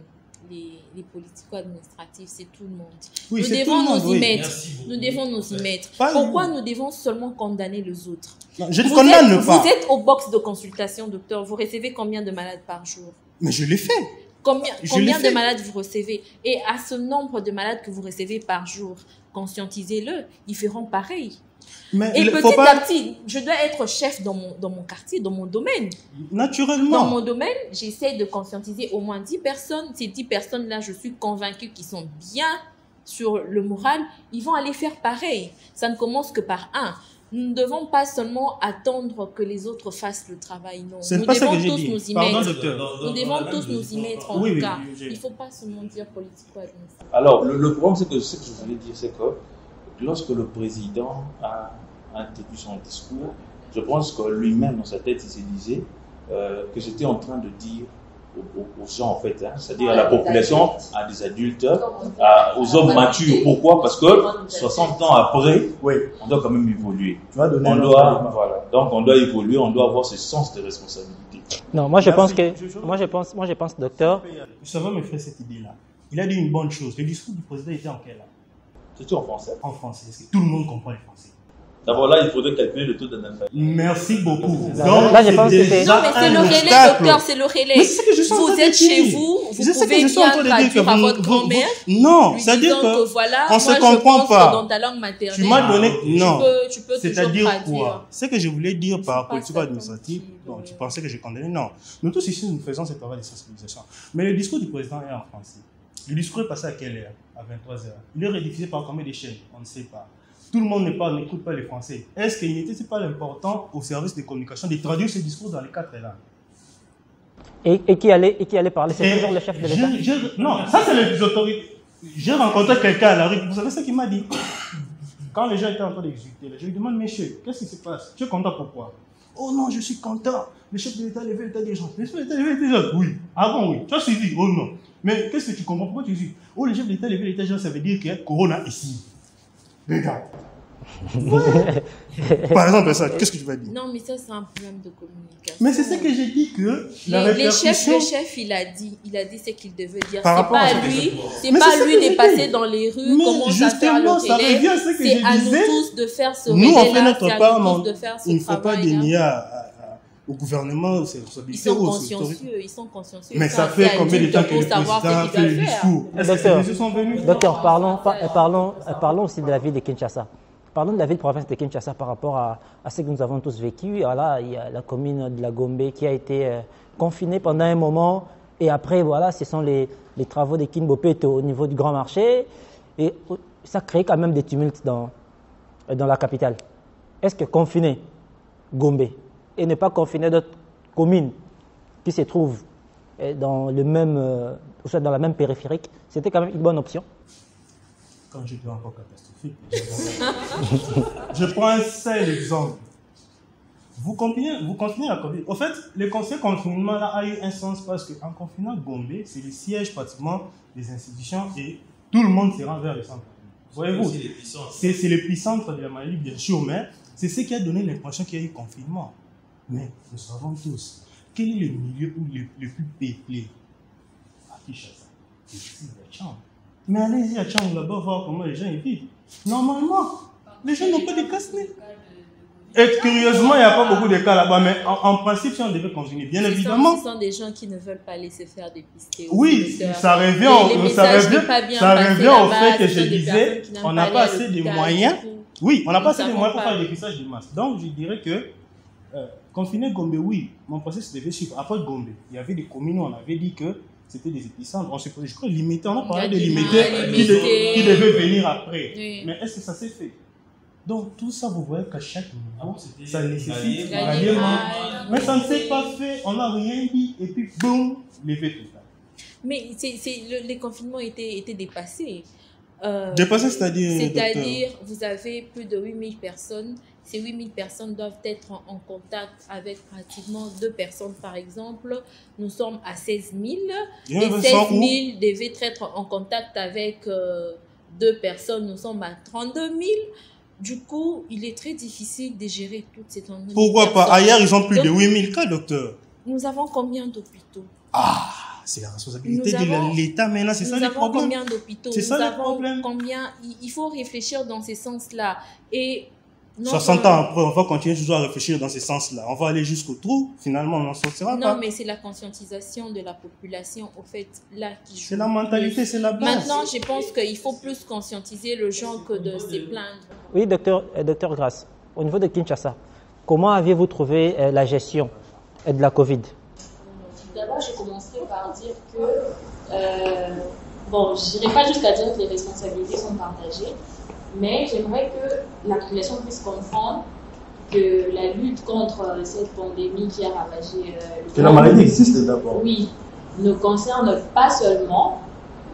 politico-administratifs, c'est tout le monde. Oui, nous devons nous y mettre. Nous devons nous y mettre. Pourquoi nous devons seulement condamner les autres? Non, je ne condamne pas. Vous êtes au box de consultation, docteur. Vous recevez combien de malades par jour? Mais je l'ai fait. Combien de malades vous recevez? Et à ce nombre de malades que vous recevez par jour, conscientisez-le, ils feront pareil. Mais et petit à petit, je dois être chef dans mon quartier, dans mon domaine. Naturellement. Dans mon domaine, j'essaie de conscientiser au moins 10 personnes. Ces 10 personnes-là, je suis convaincue qu'ils sont bien sur le moral. Ils vont aller faire pareil. Ça ne commence que par un. Nous ne devons pas seulement attendre que les autres fassent le travail. Non. Nous devons tous nous y mettre. Nous devons tous nous y mettre, en tout cas. Il ne faut pas seulement dire politico-administratif. Alors, le problème, c'est que ce que je voulais dire, c'est que lorsque le président a introduit son discours, je pense que lui-même, dans sa tête, il se disait que j'étais en train de dire aux gens, en fait, c'est-à-dire à la population, à des adultes, aux hommes matures. Pourquoi? Parce que 60 ans après, on doit quand même évoluer. Donc, on doit évoluer, on doit avoir ce sens de responsabilité. Non, moi je pense, docteur. Ça va me faire cette idée-là. Il a dit une bonne chose. Le discours du président était en quelle langue? C'était en français. En français, parce que tout le monde comprend le français. D'abord là, il faudrait calculer le taux d'analphabétisme. Merci beaucoup. Donc, là, je pense que c'est... Non, mais c'est le relais, docteur, c'est le relais. Vous êtes chez vous, vous pouvez bien traduire à votre grand-mère. Non, c'est-à-dire que voilà, on ne se comprend pas. Dans ta langue maternelle, tu m'as donné... Non, tu peux c'est-à-dire toujours quoi? Ce que je voulais dire par politico-administratif, tu pensais que je condamnais? Non. Nous tous ici, nous faisons ce travail de sensibilisation. Mais le discours du président est en français. Le discours est passé à quelle heure? À 23h. Il est rediffusé par combien de chaînes? On ne sait pas. Tout le monde n'écoute pas le français. Est-ce qu'il n'était pas important au service de communication de traduire ce discours dans les 4 langues? Et qui allait parler? C'est toujours le chef de l'État? Non, ça c'est les autorités. J'ai rencontré quelqu'un à la rue. Vous savez ce qu'il m'a dit? Quand les gens étaient en train d'exécuter, je lui demande, monsieur, qu'est-ce qui se passe? Tu es content pourquoi? Oh non, je suis content. Le chef de l'État a levé l'état d'urgence. Le chef de l'État a levé l'état d'urgence? Oui. Avant, oui. Tu as suivi? Oh non. Mais qu'est-ce que tu comprends? Pourquoi tu dis? Oh, le chef de l'État a levé l'état d'urgence, ça veut dire qu'il y a Corona ici. Regarde. Ouais. Par exemple, ça, qu'est-ce que tu vas dire? Non, mais ça, c'est un problème de communication. Mais c'est ce que j'ai dit que la répercussion... Le chef, il a dit ce qu'il devait dire. C'est pas lui de passer dans les rues, commencer à faire le relais. C'est à nous tous de faire ce relais-là. Nous, on fait notre part, il ne faut pas dénier au gouvernement ses responsabilités. Ils sont consciencieux. Mais ça fait combien de temps que le président fait le discours? Docteur, parlons aussi de la ville de Kinshasa. Parlons de la ville-province de Kinshasa par rapport à ce que nous avons tous vécu. Voilà, il y a la commune de la Gombe qui a été confinée pendant un moment. Et après, voilà, ce sont les travaux de Kinbopeto au niveau du Grand Marché. Et ça crée quand même des tumultes dans la capitale. Est-ce que confiner Gombe et ne pas confiner d'autres communes qui se trouvent dans la même périphérique, c'était quand même une bonne option? Quand je dis encore catastrophique, je prends un seul exemple. Vous continuez à confiner. En fait, le conseil confinement là a eu un sens parce qu'en confinant Gombe, c'est le siège pratiquement des institutions et tout le monde se rend vers le centre. Voyez-vous, c'est l'épicentre de la maladie, bien sûr, mais c'est ce qui a donné l'impression qu'il y a eu confinement. Mais nous savons tous, quel est le milieu le plus peuplé à Kinshasa? C'est ici, la Chambre. Mais allez-y à Tchang là-bas voir comment les gens y vivent. Normalement, les gens n'ont pas de casse-nez. Et curieusement, il n'y a pas beaucoup de cas là-bas, mais en principe, si on devait continuer, bien évidemment. Ce sont des gens qui ne veulent pas laisser faire dépister. Oui, ça revient au fait que je disais, on n'a pas assez de moyens. Oui, on n'a pas assez de moyens pour faire le dépistage de masse. Donc, je dirais que confiner Gombe, oui, mon processus devait suivre. Après Gombe, il y avait des communes où on avait dit que c'était des épicentres. On s'est posé, je crois, limité. On a parlé de Il y a limité qui devait venir après. Oui. Mais est-ce que ça s'est fait? Donc, tout ça, vous voyez qu'à chaque niveau, ça gagner, nécessite gagner, gagner. gagner. Mais ça ne s'est pas fait, on n'a rien dit, et puis boum, levé tout ça. Mais les confinements étaient dépassés. Dépassé, c'est-à-dire, C'est-à-dire, vous avez plus de 8000 personnes. Ces 8000 personnes doivent être en contact avec pratiquement 2 personnes, par exemple. Nous sommes à 16 000. Et Et 16 Vincent, 000 devaient être en contact avec 2 personnes. Nous sommes à 32 000. Du coup, il est très difficile de gérer toutes ces 32 000 Pourquoi pas? personnes. Ailleurs, ils ont plus de Donc, 8000 cas, docteur. Nous avons combien d'hôpitaux? Ah, c'est la responsabilité Nous avons- de l'État maintenant, c'est ça Nous le avons problème. combien d'hôpitaux? C'est ça Nous le avons problème. combien? Il faut réfléchir dans ces sens-là. Et 60 ans après, on va continuer toujours à réfléchir dans ce sens-là. On va aller jusqu'au trou, finalement, on n'en sortira pas. Non, mais c'est la conscientisation de la population, au fait, là, qui joue. C'est la mentalité, c'est la base. Maintenant, je pense qu'il faut plus conscientiser le gens que de se plaindre. Oui, docteur Grasse, au niveau de Kinshasa, comment aviez-vous trouvé la gestion de la Covid? D'abord, je commencerai par dire que, bon, je n'irai pas jusqu'à dire que les responsabilités sont partagées, mais j'aimerais que la population puisse comprendre que la lutte contre cette pandémie qui a ravagé le Que la maladie existe d'abord. oui, ne concerne pas seulement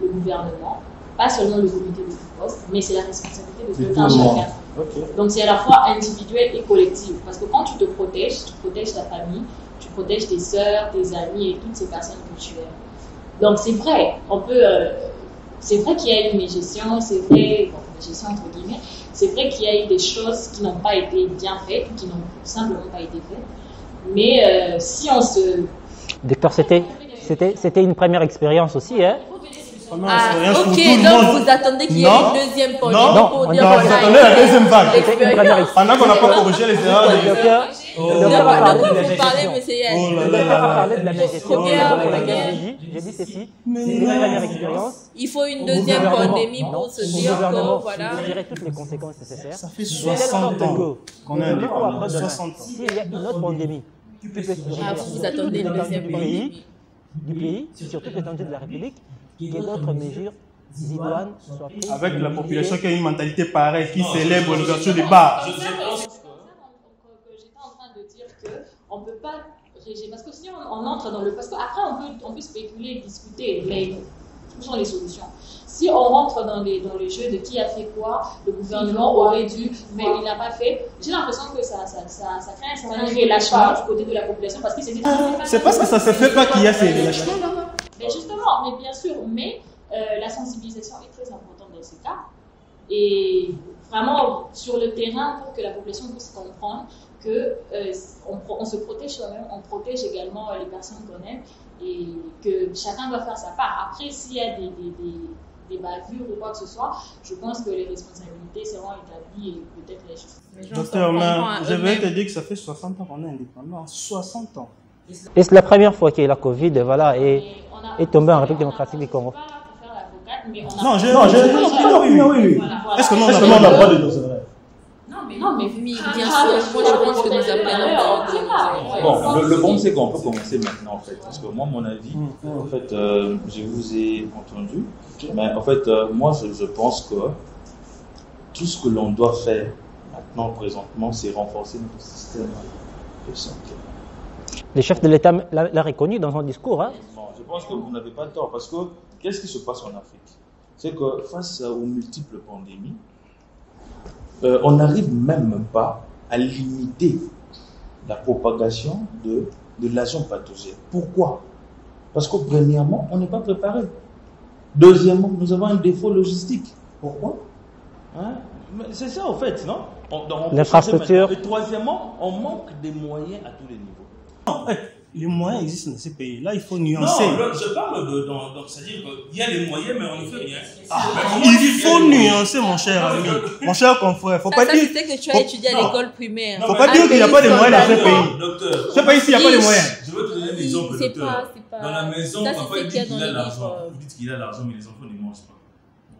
le gouvernement, pas seulement le comité de poste, mais c'est la responsabilité de tout un chacun. Okay. Donc c'est à la fois individuel et collectif. Parce que quand tu te protèges, tu protèges ta famille, tu protèges tes sœurs, tes amis et toutes ces personnes que tu aimes. Donc c'est vrai, c'est vrai qu'il y a eu une gestion, c'est vrai, bon, une gestion entre guillemets, c'est vrai qu'il y a eu des choses qui n'ont pas été bien faites, ou qui n'ont simplement pas été faites. Mais si on se... Docteur, c'était une première expérience aussi, hein? Ok, donc vous attendez qu'il y ait une deuxième pandémie Non, pour on dire vous attendez la deuxième vague. l'expérience. Pendant qu'on n'a pas corrigé les erreurs Le docteur a parlé de la Vous parlez, gestion. monsieur Yann. Oh là Le là docteur a là. parlé de la gestion. Faut bien, Pour faut laquelle bien. j'ai dit ceci. Mais C'est une non. première expérience. Il faut une deuxième pandémie pour se dire que voilà. Vous tirez toutes les conséquences nécessaires. Ça fait De telle 60 sorte ans que qu'on est indépendant. après demain, 60 ans. s'il y a une autre pandémie qui peut se Ah, vous attendez une deuxième pandémie. du pays, sur toute l'étendue de la République, que d'autres mesures idoines soient prises. Avec la population qui a une mentalité pareille, qui célèbre l'ouverture des bars. que j'étais en train de dire qu'on ne peut pas régir. Parce que si on entre dans le... Parce qu'après, on peut spéculer, discuter, mais où sont les solutions? Si on rentre dans les jeux de qui a fait quoi, le gouvernement aurait dû, mais il n'a pas fait, j'ai l'impression que ça crée un certain relâchement du côté de la population parce que C'est parce que ça se fait pas qu'il y a ces relâchements. Mais justement, mais bien sûr, mais la sensibilisation est très importante dans ce cas. Et vraiment, sur le terrain, pour que la population puisse comprendre que on se protège soi-même, on protège également les personnes qu'on aime et que chacun doit faire sa part. Après, s'il y a des bavures ou quoi que ce soit, je pense que les responsabilités seront établies et peut-être les justices. Docteur, je vais te dire que ça fait 60 ans qu'on est indépendant. 60 ans. Et c'est la première fois que la Covid est tombée en République démocratique du Congo. Non, oui. Est-ce que non, on n'a pas de nos erreurs? Non, mais Oui, bien sûr. Moi, je pense que nous apprenons. Bon, le bon, c'est qu'on peut commencer maintenant, en fait. Parce que moi, mon avis, en fait, je vous ai entendu. Mais en fait, moi, je pense que tout ce que l'on doit faire maintenant, présentement, c'est renforcer notre système de santé. Le chef de l'État l'a reconnu dans son discours. Hein? Bon, je pense que vous n'avez pas tort. Parce que qu'est-ce qui se passe en Afrique? C'est que face aux multiples pandémies, on n'arrive même pas à limiter la propagation de l'agent pathogène. Pourquoi? Parce que premièrement, on n'est pas préparé. Deuxièmement, nous avons un défaut logistique. Pourquoi? C'est ça, en fait, non? L'infrastructure. Et troisièmement, on manque des moyens à tous les niveaux. Non, les moyens existent dans ces pays. Là, il faut nuancer. Non, je parle c'est-à-dire qu'il y a les moyens, mais on ne fait rien. Il faut nuancer, mon cher ami, mon cher confrère. Faut pas dire. Tu sais que tu as étudié à l'école primaire. Faut pas dire qu'il n'y a pas de moyens dans ce pays. Docteur, Ce pays-ci, il n'y a pas de moyens. je veux te donner un exemple, C'est docteur. pas. Dans la maison, Ça, papa c'est dit ce qu'il y a qu'il dans a les l'argent. livres. Vous dites qu'il a l'argent, mais les enfants ne mangent pas.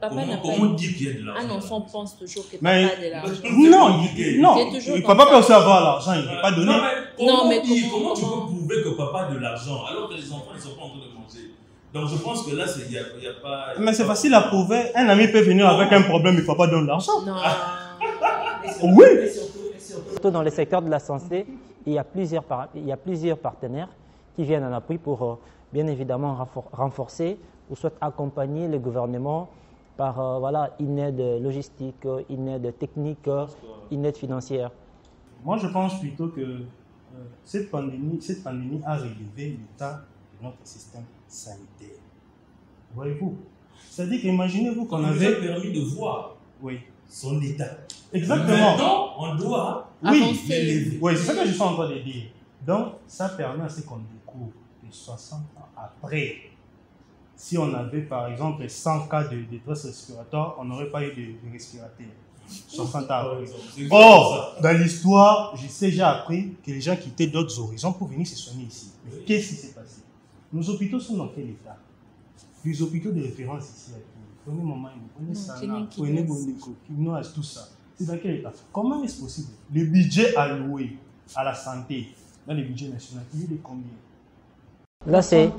Papa n'a pas. Comment dire qu'il y a de l'argent? Un enfant pense toujours que Mais papa a de l'argent. non, C'est toujours le comme papa ça. peut aussi avoir l'argent, il ne peut pas donner. Non, mais comment tu peux prouver que papa a de l'argent alors que les enfants ne sont pas en train de manger? Donc je pense que là, il n'y a pas... Mais c'est facile à prouver. Un ami peut venir avec un problème, il ne faut pas donner de l'argent. Non. Oui. Surtout dans le secteur de la santé, il y a plusieurs partenaires qui viennent en appui pour bien évidemment renforcer ou soit accompagner le gouvernement par voilà, une aide logistique, une aide technique, une aide financière. Moi, je pense plutôt que cette pandémie a relevé l'état de notre système sanitaire. Voyez-vous? C'est-à-dire qu'imaginez-vous qu'on nous a avait... permis de voir Oui. son état. Exactement. Maintenant, on doit Oui, oui, c'est ça que je suis en train de dire. Donc, ça permet à ce qu'on découvre que 60 ans après, si on avait par exemple 100 cas de détresse respiratoire, on n'aurait pas eu de respirateur. 60 ans après. Or, dans l'histoire, j'ai appris que les gens quittaient d'autres horizons pour venir se soigner ici. Mais qu'est-ce qui s'est passé? Nos hôpitaux sont dans quel état? Les hôpitaux de référence ici, prenez Maman, prenez Sana, prenez Bondeko, Kinoas, tout ça. C'est dans quel état? Comment est-ce possible? Le budget alloué à la santé dans le budget national, il est de combien? Là, c'est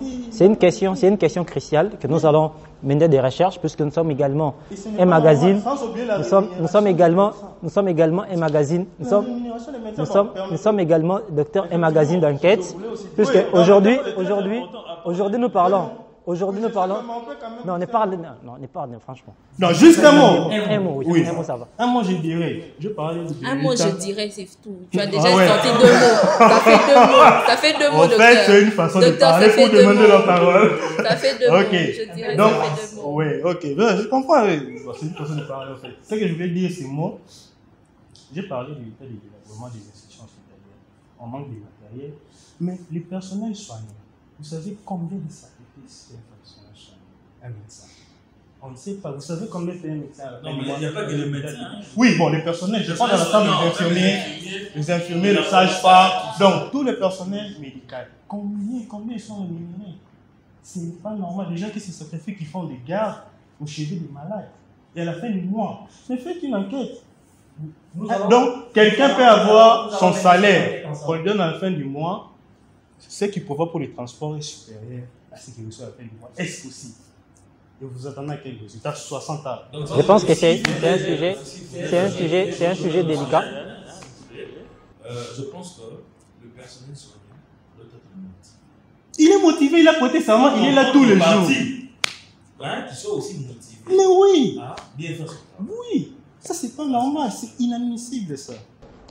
une question cruciale que nous allons mener des recherches puisque nous sommes également un magazine. Nous sommes également un magazine. Nous sommes également, docteur, un magazine d'enquête puisque aujourd'hui, nous parlons. Non, on parle, franchement. Non, juste un mot. Un mot, oui. Un mot, ça va. Un mot, je dirais. Un mot, je dirais, c'est tout. Tu as déjà sorti 2 mots. Ça fait 2 mots, docteur. En fait, c'est une façon de parler pour demander la parole. Ça fait 2 mots. Je dirais, donc, ça fait 2 mots. Oui, ok. Je comprends. C'est une façon de parler, en fait. Ce que je voulais dire, c'est moi. J'ai parlé de l'état de développement des institutions hospitalières. On manque de matériel. Mais les personnels soignants, vous savez combien de sacrifices fait un personnel soignant, un médecin? On ne sait pas. Vous savez combien fait un médecin? Non, mais il n'y a pas que les médecins. Oui, bon, les personnels. Je parle dans la salle des infirmiers, les sages-femmes. Donc, tous les personnels médicaux. Combien ils sont rémunérés? Ce n'est pas normal. Les gens qui se sacrifient, qui font des gardes au chevet des malades. Et à la fin du mois, mais faites une enquête. Donc, quelqu'un peut avoir son salaire qu'on lui donne à la fin du mois. Ce qu'il prévoit pour les transports est supérieur à ce qu'il reçoit à la fin du mois. Est-ce possible? Et vous attendez à quel résultat? 60 ans. Je pense que c'est un sujet délicat. Je pense que le personnel soignant doit être motivé. Il est motivé, il a prêté serment, il est là tous les jours. Qu'il soit aussi motivé. Mais oui. Bien faire ça. Oui. Ça, c'est pas normal, c'est inadmissible ça.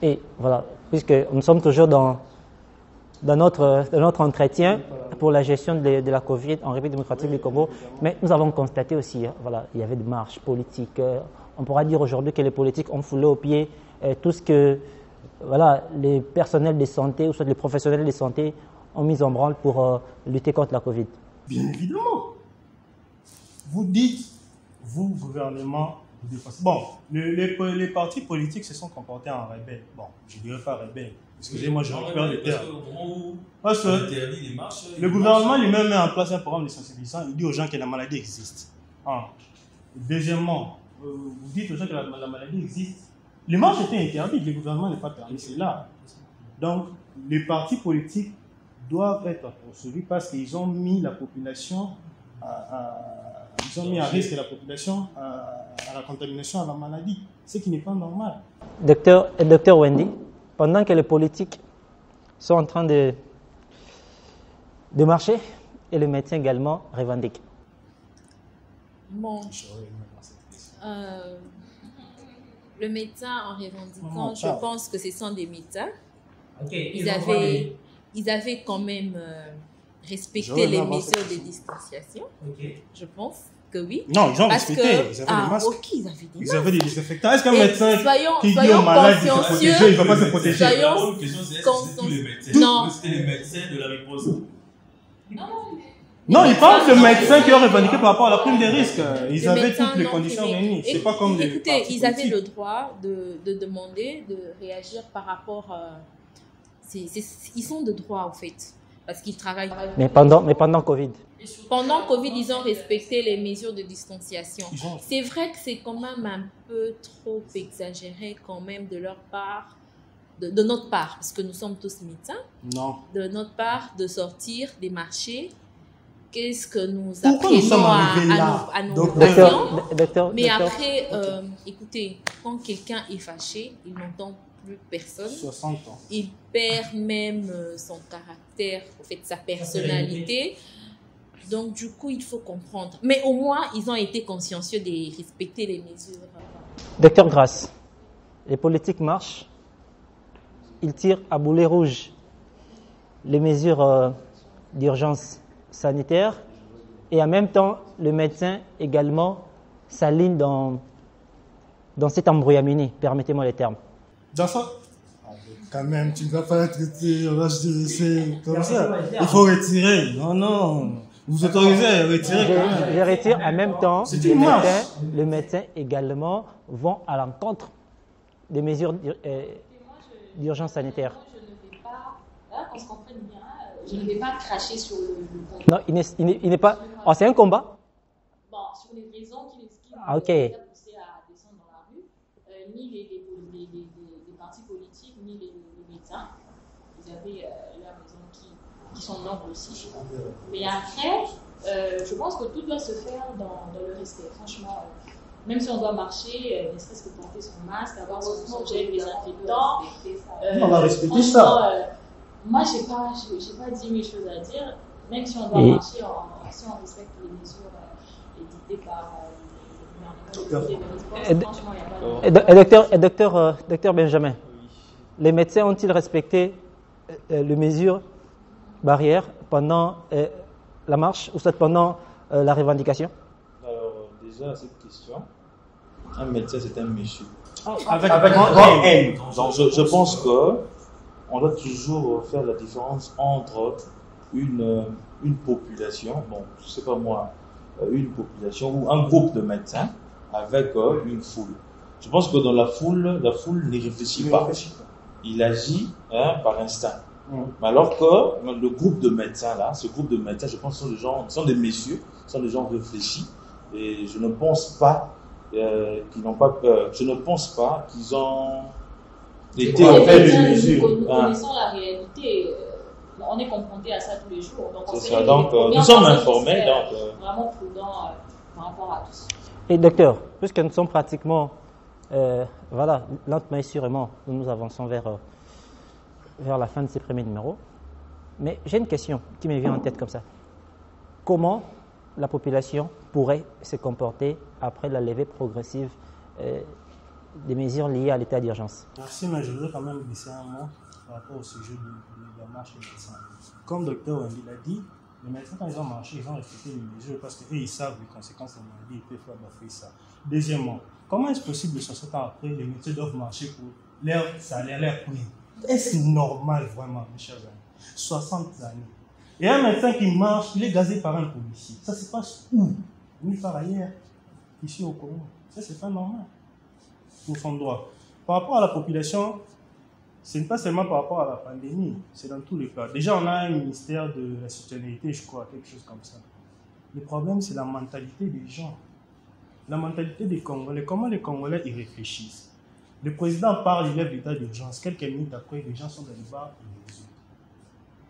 Et voilà, puisque nous sommes toujours dans notre entretien pour la gestion de la Covid en République démocratique du Congo, mais nous avons constaté aussi, voilà, il y avait des marches politiques. On pourra dire aujourd'hui que les politiques ont foulé aux pieds tout ce que voilà, les personnels de santé ou soit les professionnels de santé ont mis en branle pour lutter contre la Covid. Bien évidemment. Vous dites, vous, gouvernement, vous dépassez. Bon, les partis politiques se sont comportés en rebelles. Bon, je ne dirais pas rebelles. Excusez-moi, je récupère les termes. Parce que le gouvernement lui-même met en place un programme de sensibilisation. Il dit aux gens que la maladie existe. Deuxièmement, vous dites aux gens que la maladie existe. Les marches étaient interdites, le gouvernement n'est pas permis, c'est là. Donc, les partis politiques doivent être poursuivis parce qu'ils ont mis la population ils ont mis à risque la population à la contamination à la maladie, ce qui n'est pas normal. Docteur Wendy, pendant que les politiques sont en train de marcher et les médecins également revendiquent. Bon. Le médecin en revendiquant, je pense que ce sont des médecins. Ils avaient quand même respecté les mesures de distanciation. Je pense que oui. Non, ils ont respecté. Ils avaient des masques. Ok, ils avaient des masques. Ils avaient des désinfectants. Est-ce qu'un médecin qui dit soyons aux malades de se protéger, il ne va pas se protéger? La bonne question, c'est est-ce que c'était tous les médecins? Non. C'était les médecins de la riposte? Non, ils parlent de médecins qui ont revendiqué par rapport à la prime des risques. Ils avaient toutes les conditions réunies. C'est pas comme les écoutez, ils avaient le droit de demander, de réagir par rapport ils sont de droit, en fait, parce qu'ils travaillent. Mais pendant Covid. Pendant Covid, ils ont respecté les mesures de distanciation. C'est vrai que c'est quand même un peu trop exagéré quand même de leur part, de notre part, parce que nous sommes tous médecins. Non. De notre part, de sortir, de marcher qu'est-ce que nous Pourquoi nous sommes apprenons arrivés là? à nos Donc, patients. Docteur, Mais docteur. après, écoutez, quand quelqu'un est fâché, il n'entend plus personne. 60 ans. Il perd même son caractère, en fait, sa personnalité. Donc, du coup, il faut comprendre. Mais au moins, ils ont été consciencieux de respecter les mesures. Docteur Grasse, les politiques marchent, ils tirent à boulet rouge les mesures d'urgence sanitaire et en même temps, le médecin également s'aligne dans cet embrouillamini, permettez-moi les termes. Dans ça, quand même, tu ne vas pas traiter l'HDC comme ça. Il faut retirer. Non, non. Vous autorisez à retirer quand même. Je retire en même temps, C'est une marche. le médecin également vont à l'encontre des mesures d'urgence sanitaire. Je ne vais pas, là, qu'on se comprenne bien, je ne vais pas cracher sur le combat. Non, il n'est pas... Oh, c'est un combat? Bon, sur les raisons qui Ah, ok. nous ont poussé à descendre dans la rue, ni les partis politiques, ni les médecins. Vous avez leurs raisons qui sont nobles aussi. Mais après, je pense que tout doit se faire dans le respect. Franchement, même si on doit marcher, ne serait-ce que porter son masque, avoir son gel désinfectant. On va respecter ça. Moi, je n'ai pas 10 000 choses à dire. Même si on doit marcher, si on respecte les mesures édictées par le gouvernement, franchement, il n'y a pas de... Docteur Benjamin, les médecins ont-ils respecté les mesures barrières pendant la marche ou pendant la revendication? Alors, déjà, cette question, un médecin, c'est un monsieur. Avec grand N. Donc, je pense qu'on doit toujours faire la différence entre une population, bon, je ne sais pas moi, une population ou un groupe de médecins avec une foule. Je pense que dans la foule n'y réfléchit pas. Il agit par instinct. Mais alors que le groupe de médecins là, ce groupe de médecins, je pense que sont des messieurs, sont des gens réfléchis, et je ne pense pas qu'ils n'ont pas peur. Je ne pense pas qu'ils ont été au fait d'une mesure. Nous connaissons la réalité. On est confronté à ça tous les jours. Donc, c'est ça. Donc, nous sommes informés. Donc, vraiment prudents par rapport à tout ça. Et docteur, puisque nous sommes pratiquement, voilà, lentement et sûrement, nous avançons vers la fin de ces premiers numéros. Mais j'ai une question qui me vient en tête comme ça. Comment la population pourrait se comporter après la levée progressive des mesures liées à l'état d'urgence? Merci, mais je voudrais quand même glisser un mot par rapport au sujet de la marche des médecins. Comme Dr Wendy l'a dit, les médecins, quand ils ont marché, ils ont respecté les mesures parce qu'eux, ils savent les conséquences de la maladie, ils peuvent faire bafouer ça. Deuxièmement, comment est-ce possible que 60 ans après, les médecins doivent marcher pour leur salaire, leur prix? Est-ce normal vraiment, mes chers amis? 60 années. Et un médecin qui marche, il est gazé par un policier. Ça se passe où? Nulle part ailleurs, ici au Congo. Ça, c'est pas normal. Pour son droit. Par rapport à la population, ce n'est pas seulement par rapport à la pandémie, c'est dans tous les cas. Déjà, on a un ministère de la citoyenneté, je crois, quelque chose comme ça. Le problème, c'est la mentalité des gens. La mentalité des Congolais. Comment les Congolais y réfléchissent? Le président parle, il lève l'état d'urgence. Quelques minutes après, les gens sont dans les bars et les autres.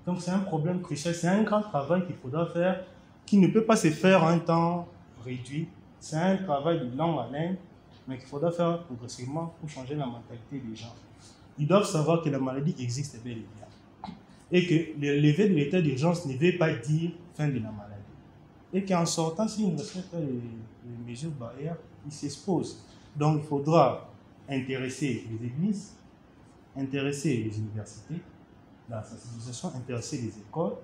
Donc, c'est un problème crucial. C'est un grand travail qu'il faudra faire, qui ne peut pas se faire en un temps réduit. C'est un travail de longue haleine, mais qu'il faudra faire progressivement pour changer la mentalité des gens. Ils doivent savoir que la maladie existe bel et bien. Et que le lever de l'état d'urgence ne veut pas dire fin de la maladie. Et qu'en sortant, s'ils ne respectent pas les mesures barrières, ils s'exposent. Donc, il faudra intéresser les églises, intéresser les universités, la sensibilisation, intéresser les écoles.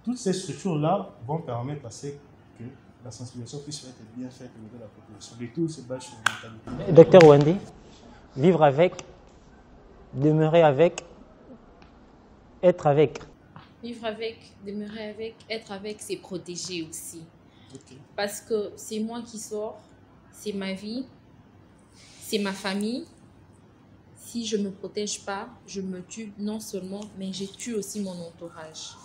Toutes ces structures-là vont permettre à ce que la sensibilisation puisse être bien faite au niveau de la population. Le tout se base sur la mentalité. Docteur Wendy, vivre avec, demeurer avec, être avec. Vivre avec, demeurer avec, être avec, c'est protéger aussi. Okay. Parce que c'est moi qui sors, c'est ma vie, c'est ma famille. Si je ne me protège pas, je me tue non seulement, mais je tue aussi mon entourage.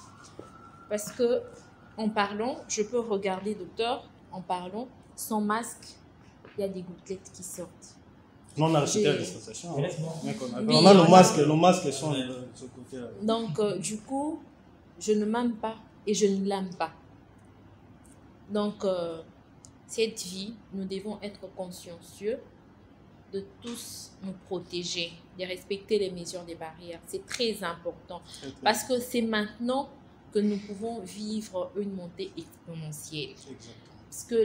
Parce que en parlant, je peux regarder docteur, en parlant, sans masque, il y a des gouttelettes qui sortent. Non, on a respecté la distanciation. On a nos masques sont de ce côté-là. Donc, du coup, je ne m'aime pas et je ne l'aime pas. Donc, cette vie, nous devons être consciencieux de tous nous protéger, de respecter les mesures des barrières. C'est très important parce que c'est maintenant que nous pouvons vivre une montée exponentielle. Parce que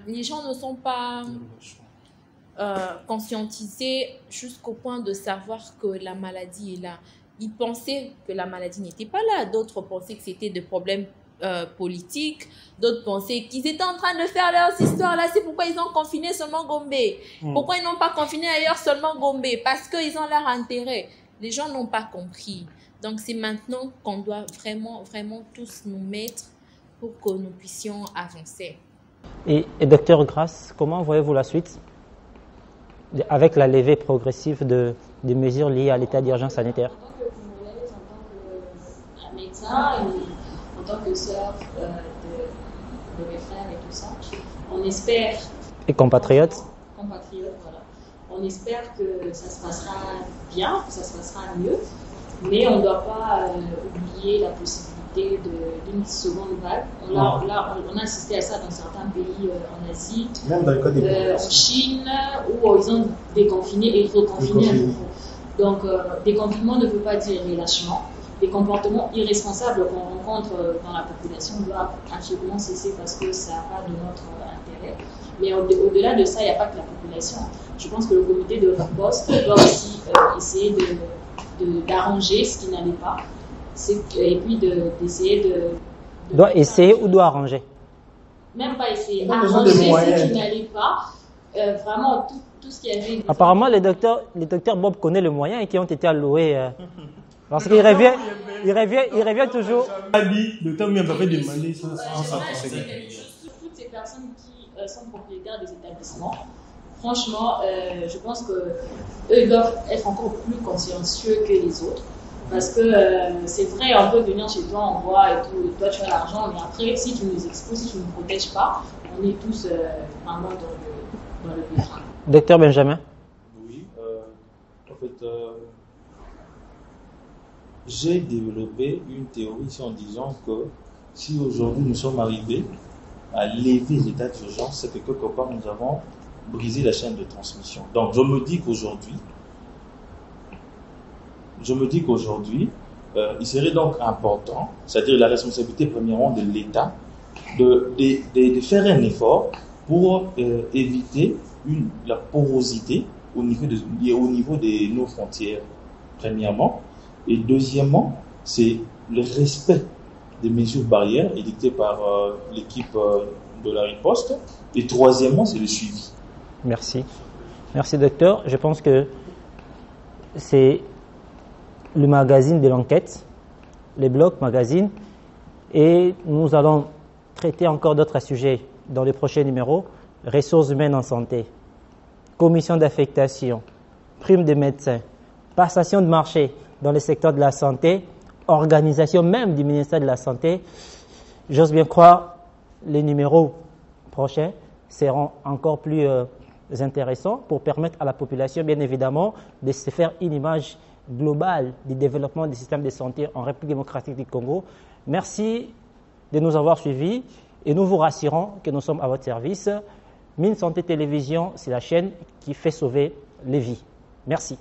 les gens ne sont pas conscientisés jusqu'au point de savoir que la maladie est là. Ils pensaient que la maladie n'était pas là. D'autres pensaient que c'était des problèmes politiques. D'autres pensaient qu'ils étaient en train de faire leurs histoires là. C'est pourquoi ils ont confiné seulement Gombe. Pourquoi ils n'ont pas confiné ailleurs seulement Gombe? Parce qu'ils ont leur intérêt. Les gens n'ont pas compris. Donc c'est maintenant qu'on doit vraiment, vraiment tous nous mettre pour que nous puissions avancer. Et docteur Grasse, comment voyez-vous la suite avec la levée progressive des mesures liées à l'état d'urgence sanitaire? En tant que Congolaise, en tant que médecin et en tant que sœur de mes frères et tout ça, on espère... Et compatriotes? Compatriotes, voilà. On espère que ça se passera bien, que ça se passera mieux, mais on ne doit pas oublier la possibilité d'une seconde vague. On a assisté à ça dans certains pays en Asie, même dans le cas des en Chine, où ils ont déconfiné et reconfiné à nouveau. Donc, déconfinement ne veut pas dire relâchement. Les comportements irresponsables qu'on rencontre dans la population doivent absolument cesser parce que ça n'a pas de notre intérêt. Mais au-delà de ça, il n'y a pas que la population. Je pense que le comité de riposte doit aussi essayer d'arranger ce qui n'allait pas. Et puis d'essayer de doit essayer ou doit arranger? Même pas essayer, arranger ce qui n'allait pas. Vraiment, tout ce qui avait... Apparemment, les docteurs Bob connaissent les moyens qui ont été alloués. Parce qu'il revient toujours. Le temps même avait demandé ça sans sa Toutes ces personnes qui sont propriétaires des établissements, franchement, je pense qu'eux doivent être encore plus consciencieux que les autres. Parce que c'est vrai, on peut venir chez toi, on voit et tout, et toi tu as l'argent, mais après, si tu nous exposes, si tu ne nous protèges pas, on est tous vraiment dans le pétrin. Docteur Benjamin? Oui, en fait, j'ai développé une théorie en disant que si aujourd'hui nous sommes arrivés à lever l'état d'urgence, c'est que quelque part nous avons brisé la chaîne de transmission. Donc je me dis qu'aujourd'hui, il serait donc important, c'est-à-dire la responsabilité premièrement de l'État, de faire un effort pour éviter la porosité au niveau de nos frontières, premièrement. Et deuxièmement, c'est le respect des mesures barrières édictées par l'équipe de la riposte. Et troisièmement, c'est le suivi. Merci. Merci, docteur. Je pense que c'est le magazine de l'enquête, les blocs magazines, et nous allons traiter encore d'autres sujets dans les prochains numéros. Ressources humaines en santé, commission d'affectation, prime des médecins, passation de marché dans le secteur de la santé, organisation même du ministère de la Santé. J'ose bien croire les numéros prochains seront encore plus intéressants pour permettre à la population, bien évidemment, de se faire une image globale du développement du système de santé en République démocratique du Congo. Merci de nous avoir suivis et nous vous rassurons que nous sommes à votre service. Mine Santé Télévision, c'est la chaîne qui fait sauver les vies. Merci.